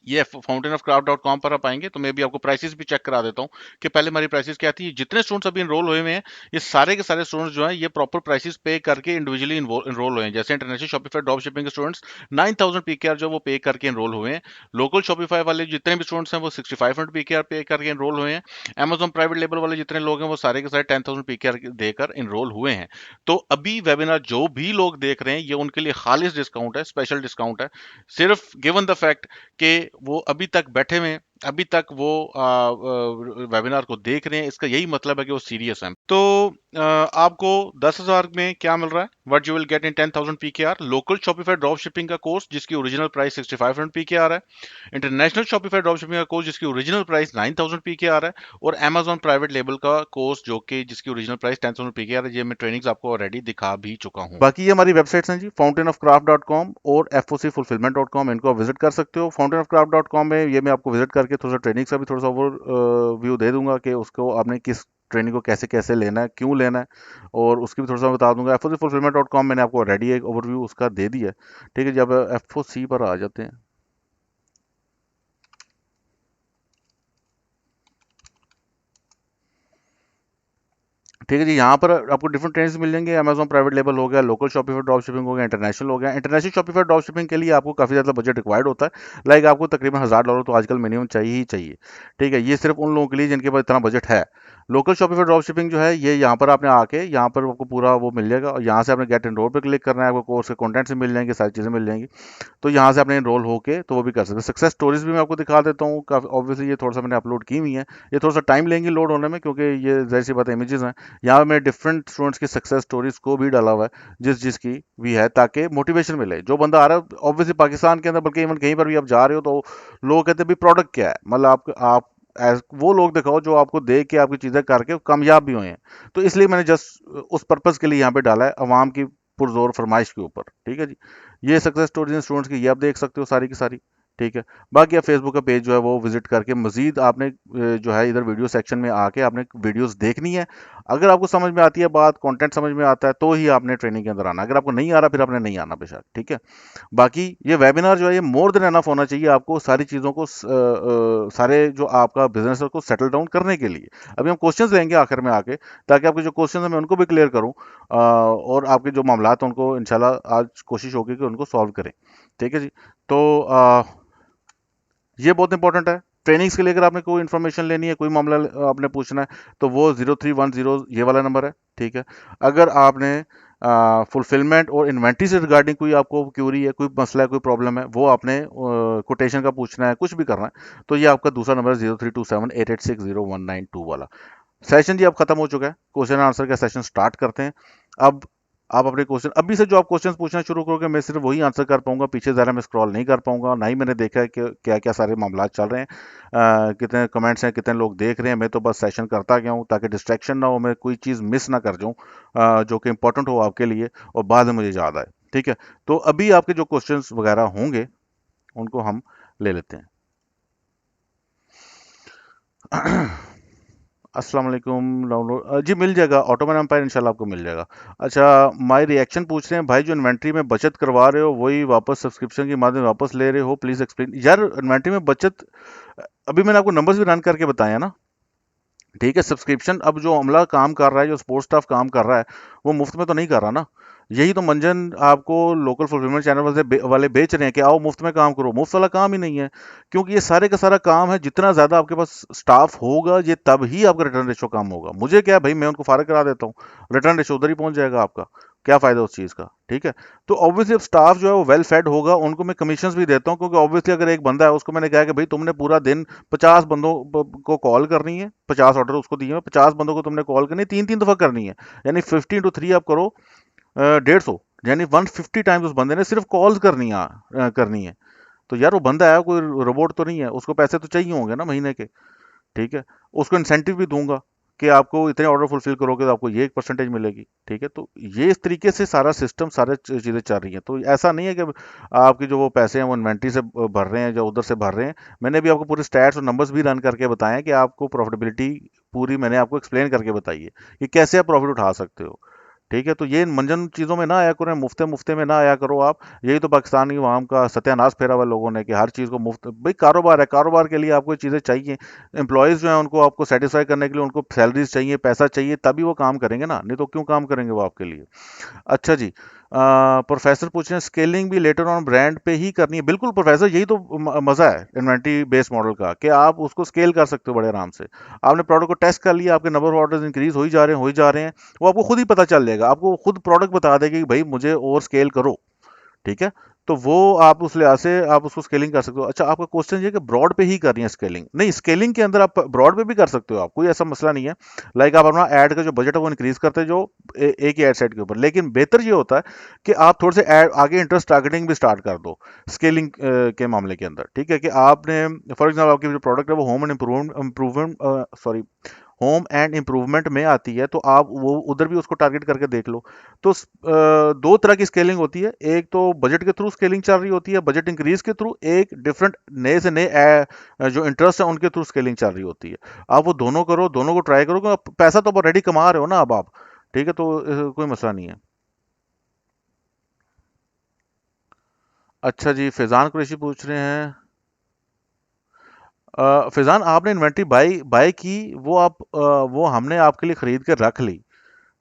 ये fountainofcraft.com पर आप आएंगे तो मैं भी आपको प्राइसेस भी चेक करा देता हूँ कि पहले हमारी प्राइसेस क्या थी। जितने स्टूडेंट्स अभी इनरोल हुए हैं ये सारे के सारे स्टूडेंट्स जो हैं ये प्रॉपर प्राइसेस पे करके इंडिविजुअली इनरोल हुए हैं। जैसे इंटरनेशनल शॉपिफाई ड्रॉप शिपिंग के स्टूडेंट्स 9000 पीकेआर जो वो पे करके इनरोल हुए हैं। लोकल शॉपिफाई वाले जितने भी स्टूडेंट्स हैं वो 6500 पीकेआर पे करके इनरोल हुए हैं। अमेजॉन प्राइवेट लेबल वाले जितने लोग हैं वो सारे के सारे 10000 पीकेआर देकर इनरोल हुए हैं। तो अभी वेबिनार जो भी लोग देख रहे हैं ये उनके लिए खालिश डिस्काउंट है, स्पेशल डिस्काउंट है। सिर्फ गिवन द फैक्ट कि वो अभी तक बैठे हुए हैं, अभी तक वो वेबिनार को देख रहे हैं, इसका यही मतलब है कि वो सीरियस हैं। तो आपको 10,000 में क्या मिल रहा है? What you will get in 10,000 PKR, local Shopify drop shipping का कोर्स जिसकी ओरिजिनल प्राइस 6500 पीकेआर है, इंटरनेशनल शॉपिफाई ड्रॉप शिपिंग का कोर्स जिसकी ओरिजिनल प्राइस 9000 पीकेआर है, और अमेजॉन प्राइवेट लेबल का कोर्स जो कि जिसकी ओरिजिनल प्राइस 10,000 पीकेआर है। ये मैं ट्रेनिंग्स आपको ऑलरेडी दिखा भी चुका हूँ। बाकी ये हमारी वेबसाइट्स हैं जी, fountainofcraft.com और focfulfillment.com, इनको आप विजिट कर सकते हो। fountainofcraft.com में ये मैं आपको विजिट करके थोड़ा सा ट्रेनिंग का भी थोड़ा सा ओवर व्यू दे दूंगा कि उसको आपने किस ट्रेनिंग को कैसे कैसे लेना है, क्यों लेना है, और उसकी भी थोड़ा सा बता दूंगा। focfulfillment.com मैंने आपको ऑलरेडी एक ओवरव्यू उसका दे दिया है। ठीक है, जब FOC पर आ जाते हैं, ठीक है जी, यहाँ पर आपको डिफरेंट ट्रेंड्स मिल जाएंगे। अमेजॉन प्राइवेट लेबल हो गया, लोकल शॉपिफाई ड्रॉप शिपिंग हो गया, इंटरनेशनल हो गया। इंटरनेशनल शॉपिफाई ड्रॉप शिपिंग के लिए आपको काफ़ी ज़्यादा बजट रिक्वायर्ड होता है। लाइक आपको तकरीबन $1000 तो आजकल मिनिमम चाहिए ही चाहिए। ठीक है, ये सिर्फ उन लोगों के लिए जिनके पास इतना बजट है। लोकल शॉपिफाई ड्रॉप शिपिंग जो है ये यहाँ पर आपने आके यहाँ पर आपको पूरा वो मिल जाएगा, और यहाँ से आपने गेट एनरोल पर क्लिक करना है, आपको कोर्स के कंटेंट से मिल जाएंगे, सारी चीज़ें मिल जाएंगी। तो यहाँ से आपने एनरोल होके तो वो भी कर सकते हैं। सक्सेस स्टोरीज भी मैं आपको दिखा देता हूँ, काफ़ी ऑब्वियसली ये थोड़ा सा मैंने अपलोड की हुई है। ये थोड़ा सा टाइम लेंगी लोड होने में, क्योंकि ये जाहिर सी बात है इमेजेस हैं। यहाँ पे मैंने डिफरेंट स्टूडेंट्स की सक्सेस स्टोरीज को भी डाला हुआ है, जिस जिसकी भी है, ताकि मोटिवेशन मिले। जो बंदा आ रहा है ऑब्वियसली पाकिस्तान के अंदर, बल्कि इवन कहीं पर भी आप जा रहे हो तो लोग कहते हैं भाई प्रोडक्ट क्या है, मतलब आप वो लोग दिखाओ जो आपको देख के आपकी चीज़ें करके कामयाब भी हुए हैं। तो इसलिए मैंने जस्ट उस पर्पज़ के लिए यहाँ पे डाला है, अवाम की पुरजोर फरमाइश के ऊपर। ठीक है जी, ये सक्सेस स्टोरीज स्टूडेंट्स की, ये आप देख सकते हो सारी की सारी। ठीक है, बाकी आप फेसबुक का पेज जो है वो विजिट करके मजीद आपने जो है इधर वीडियो सेक्शन में आके आपने वीडियोस देखनी है। अगर आपको समझ में आती है बात, कंटेंट समझ में आता है, तो ही आपने ट्रेनिंग के अंदर आना। अगर आपको नहीं आ रहा फिर आपने नहीं आना बेशक। ठीक है, बाकी ये वेबिनार जो है ये मोर देन एनफ होना चाहिए आपको सारी चीज़ों को सारे जो आपका बिजनेस है उसको सेटल डाउन करने के लिए। अभी हम क्वेश्चंस लेंगे आखिर में आके, ताकि आपके जो क्वेश्चंस हैं मैं उनको भी क्लियर करूं, और आपके जो मामलात हैं उनको इंशाल्लाह आज कोशिश होगी कि उनको सॉल्व करें। ठीक है जी, तो ये बहुत इंपॉर्टेंट है ट्रेनिंग्स के लिए। अगर आपने कोई इन्फॉर्मेशन लेनी है, कोई मामला आपने पूछना है, तो वो 0310 ये वाला नंबर है। ठीक है, अगर आपने फुलफिलमेंट और इन्वेंट्री से रिगार्डिंग कोई आपको क्यूरी है, कोई मसला है, कोई प्रॉब्लम है, वो आपने कोटेशन का पूछना है, कुछ भी करना है, तो ये आपका दूसरा नंबर है 0327886019 वाला। सेशन जी अब खत्म हो चुका है, क्वेश्चन आंसर का सेशन स्टार्ट करते हैं। अब आप अपने क्वेश्चन अभी से जो आप क्वेश्चन पूछना शुरू करोगे, मैं सिर्फ वही आंसर कर पाऊंगा, पीछे ज़रा मैं स्क्रॉल नहीं कर पाऊंगा। ना ही मैंने देखा है कि क्या क्या सारे मामला चल रहे हैं, कितने कमेंट्स हैं, कितने लोग देख रहे हैं। मैं तो बस सेशन करता गया हूँ ताकि डिस्ट्रैक्शन ना हो, मैं कोई चीज़ मिस ना कर जाऊँ जो कि इंपॉर्टेंट हो आपके लिए और बाद में मुझे याद आए। ठीक है, तो अभी आपके जो क्वेश्चन वगैरह होंगे उनको हम ले लेते हैं। अस्सलाम वालेकुम। डाउनलोड जी मिल जाएगा, ऑटोमैन एम्पायर इंशाल्लाह आपको मिल जाएगा। अच्छा, माय रिएक्शन पूछ रहे हैं भाई, जो इन्वेंट्री में बचत करवा रहे हो वही वापस सब्सक्रिप्शन के माध्यम वापस ले रहे हो, प्लीज एक्सप्लेन। यार इन्वेंट्री में बचत, अभी मैंने आपको नंबर्स भी रन करके बताया ना। ठीक है, सब्सक्रिप्शन अब जो अमला काम कर रहा है, जो सपोर्ट स्टाफ काम कर रहा है, वो मुफ्त में तो नहीं कर रहा ना। यही तो मंजन आपको लोकल फुलफिलमेंट चैनल वाले बेच रहे हैं कि आओ मुफ्त में काम करो। मुफ्त वाला काम ही नहीं है, क्योंकि ये सारे का सारा काम है, जितना ज़्यादा आपके पास स्टाफ होगा ये तब ही आपका रिटर्न रेशो कम होगा। मुझे क्या भाई, मैं उनको फारग करा देता हूँ, रिटर्न रेशो उधर ही पहुंच जाएगा आपका। क्या फ़ायदा उस चीज़ का। ठीक है, तो ऑब्वियसली अब स्टाफ जो है वो वेल फेड होगा, उनको मैं कमीशंस भी देता हूँ, क्योंकि ऑब्वियसली अगर एक बंदा है उसको मैंने कहा कि भाई तुमने पूरा दिन 50 बंदों को कॉल करनी है, 50 ऑर्डर उसको दिए हैं, 50 बंदों को तुमने कॉल करनी है, 3-3 दफ़ा करनी है, यानी 15 into 3 आप करो 150, यानी 150 टाइम्स उस बंदे ने सिर्फ कॉल्स करनी है। तो यार वो बंदा है, कोई रोबोट तो नहीं है, उसको पैसे तो चाहिए होंगे ना महीने के। ठीक है, उसको इंसेंटिव भी दूंगा कि आपको इतने ऑर्डर फुलफिल करोगे तो आपको ये एक परसेंटेज मिलेगी। ठीक है, तो ये इस तरीके से सारा सिस्टम, सारे चीज़ें चल रही हैं। तो ऐसा नहीं है कि आपके जो वो पैसे हैं वो इन्वेंट्री से भर रहे हैं, जो उधर से भर रहे हैं। मैंने भी आपको पूरे स्टैट्स और नंबर्स भी रन करके बताए हैं कि आपको प्रॉफिटेबिलिटी पूरी मैंने आपको एक्सप्लेन करके बताई है कि कैसे आप प्रॉफिट उठा सकते हो। ठीक है, तो ये इन मंजन चीज़ों में ना आया करो, मुफ्ते मुफ्ते में ना आया करो आप। यही तो पाकिस्तानी अवाम का सत्यानाश फेरा हुआ लोगों ने कि हर चीज़ को मुफ्त। भाई कारोबार है, कारोबार के लिए आपको ये चीज़ें चाहिए। एम्प्लॉयज़ जो हैं उनको आपको सेटिस्फाई करने के लिए उनको सैलरीज चाहिए, पैसा चाहिए, तभी वो काम करेंगे ना, नहीं तो क्यों काम करेंगे वो आपके लिए। अच्छा जी। प्रोफेसर पूछ रहे हैं स्केलिंग भी लेटर ऑन ब्रांड पे ही करनी है। बिल्कुल प्रोफेसर, यही तो मजा है इन्वेंटरी बेस्ड मॉडल का, कि आप उसको स्केल कर सकते हो बड़े आराम से। आपने प्रोडक्ट को टेस्ट कर लिया, आपके नंबर ऑफ ऑर्डर्स इंक्रीज हो ही जा रहे हैं, हो ही जा रहे हैं। वो आपको खुद ही पता चल जाएगा, आपको खुद प्रोडक्ट बता देगी कि भाई मुझे और स्केल करो। ठीक है, तो वो आप उस लिहाज से आप उसको स्केलिंग कर सकते हो। अच्छा, आपका क्वेश्चन ये कि ब्रॉड पे ही करनी है स्केलिंग? नहीं, स्केलिंग के अंदर आप ब्रॉड पे भी कर सकते हो, आप कोई ऐसा मसला नहीं है। लाइक आप अपना ऐड का जो बजट है वो इंक्रीज करते जो एक ही ऐड सेट के ऊपर, लेकिन बेहतर ये होता है कि आप थोड़े से आगे इंटरेस्ट टारगेटिंग भी स्टार्ट कर दो स्केलिंग के मामले के अंदर। ठीक है, कि आपने फॉर एग्जाम्पल आपकी जो प्रोडक्ट है वो home and improvement sorry home and improvement में आती है, तो आप वो उधर भी उसको टारगेट करके देख लो। तो दो तरह की स्केलिंग होती है, एक तो बजट के थ्रू स्केलिंग चल रही होती है, बजट इंक्रीज के थ्रू, एक डिफरेंट नए से नए जो इंटरेस्ट है उनके थ्रू स्केलिंग चल रही होती है। आप वो दोनों करो, दोनों को ट्राई करो, क्योंकि पैसा तो ऑलरेडी कमा रहे हो ना अब आप। ठीक है, तो कोई मसला नहीं है। अच्छा जी, फैजान कुरैशी पूछ रहे हैं फैजान, आपने इन्वेंट्री बाई बाय की, वो आप वो हमने आपके लिए खरीद कर रख ली।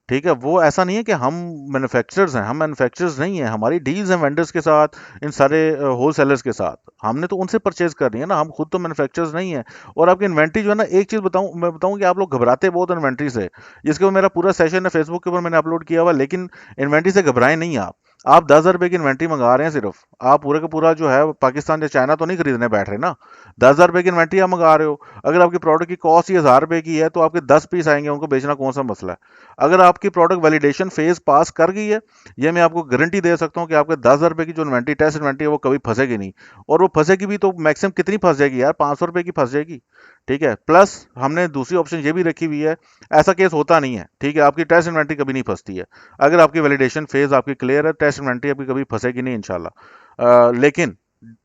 ठीक है, वो ऐसा नहीं है कि हम मैन्युफैक्चरर्स हैं, हम मैन्युफैक्चरर्स नहीं है, हमारी डील्स हैं वेंडर्स के साथ, इन सारे होल सेलर्स के साथ। हमने तो उनसे परचेज करनी है ना, हम खुद तो मैन्युफैक्चरर्स नहीं है। और आपकी इन्वेंट्री जो है ना, एक चीज़ बताऊं, मैं बताऊं कि आप लोग घबराते बहुत इन्वेंट्री से, जिसके ऊपर मेरा पूरा सेशन है फेसबुक के ऊपर मैंने अपलोड किया हुआ। लेकिन इन्वेंट्री से घबराएं नहीं आप 10,000 रुपये की इन्वेंट्री मंगा रहे हैं सिर्फ, आप पूरे का पूरा जो है पाकिस्तान या चाइना तो नहीं खरीदने बैठ रहे ना। 10,000 रुपये की इन्वेंट्री आप मंगा रहे हो। अगर आपकी प्रोडक्ट की कॉस्ट ही 1,000 रुपये की है, तो आपके 10 पीस आएंगे, उनको बेचना कौन सा मसला है। अगर आपकी प्रोडक्ट वैलिडेशन फेज पास कर गई है, ये मैं आपको गारंटी दे सकता हूँ कि आपके 10,000 रुपये की जो इन्वेंट्री टेस्ट इन्वेंट्री है वो कभी फंसेगी नहीं। और वो फंसेगी भी तो मैक्सिमम कितनी फंस जाएगी यार, 500 रुपये की फंस जाएगी। ठीक है, प्लस हमने दूसरी ऑप्शन ये भी रखी हुई है, ऐसा केस होता नहीं है, ठीक है, आपकी टेस्ट इन्वेंट्री कभी नहीं फंसती है। अगर आपकी वैलिडेशन फेज आपकी क्लियर है, टेस्ट इन्वेंट्री आपकी कभी फंसेगी नहीं इंशाल्लाह। लेकिन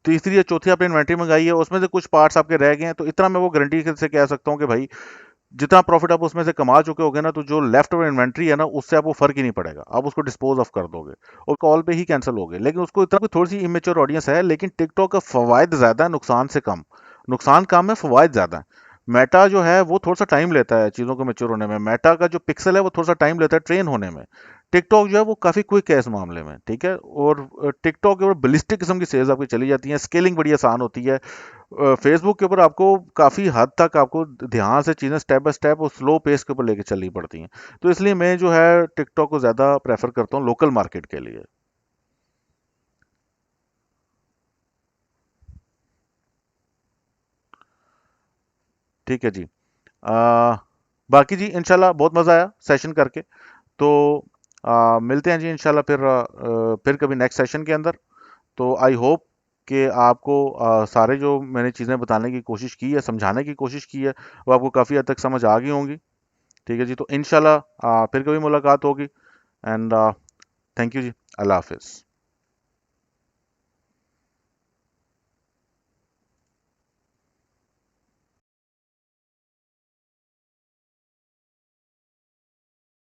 तीसरी या चौथी आपने इन्वेंट्री मंगाई है, उसमें से कुछ पार्ट्स आपके रह गए हैं, तो इतना मैं वो गारंटी से कह सकता हूँ कि भाई जितना प्रॉफिट आप उसमें से कमा चुके होगे ना, तो जो लेफ्ट ओवर इन्वेंट्री है ना, उससे आपको फर्क ही नहीं पड़ेगा, आप उसको डिस्पोज ऑफ कर दोगे और कॉल पे ही कैंसिल होगे। लेकिन उसको इतना, थोड़ी सी इमेच्योर ऑडियंस है, लेकिन टिकटॉक का फवायद ज्यादा है, नुकसान से कम। नुकसान कम है, फवायद ज्यादा है। मेटा जो है वो थोड़ा सा टाइम लेता है चीज़ों को मेच्योर होने में, मेटा का जो पिक्सल है वो थोड़ा सा टाइम लेता है ट्रेन होने में। टिकटॉक जो है वो काफ़ी क्विक है इस मामले में। ठीक है, और टिकटॉक के ऊपर बलिस्टिक किस्म की सेल्स आपकी चली जाती हैं, स्केलिंग बड़ी आसान होती है। फेसबुक के ऊपर आपको काफ़ी हद तक आपको ध्यान से चीज़ें स्टेप बाय स्टेप और स्लो पेस के ऊपर लेके चलनी पड़ती हैं। तो इसलिए मैं जो है टिकटॉक को ज़्यादा प्रेफर करता हूँ लोकल मार्केट के लिए। ठीक है जी। बाकी जी इंशाल्लाह बहुत मज़ा आया सेशन करके। तो मिलते हैं जी इंशाल्लाह फिर फिर कभी नेक्स्ट सेशन के अंदर। तो आई होप कि आपको सारे जो मैंने चीज़ें बताने की कोशिश की है, समझाने की कोशिश की है, वो आपको काफ़ी हद तक समझ आ गई होंगी। ठीक है जी, तो इंशाल्लाह फिर कभी मुलाकात होगी। एंड थैंक यू जी। अल्लाह हाफिज़।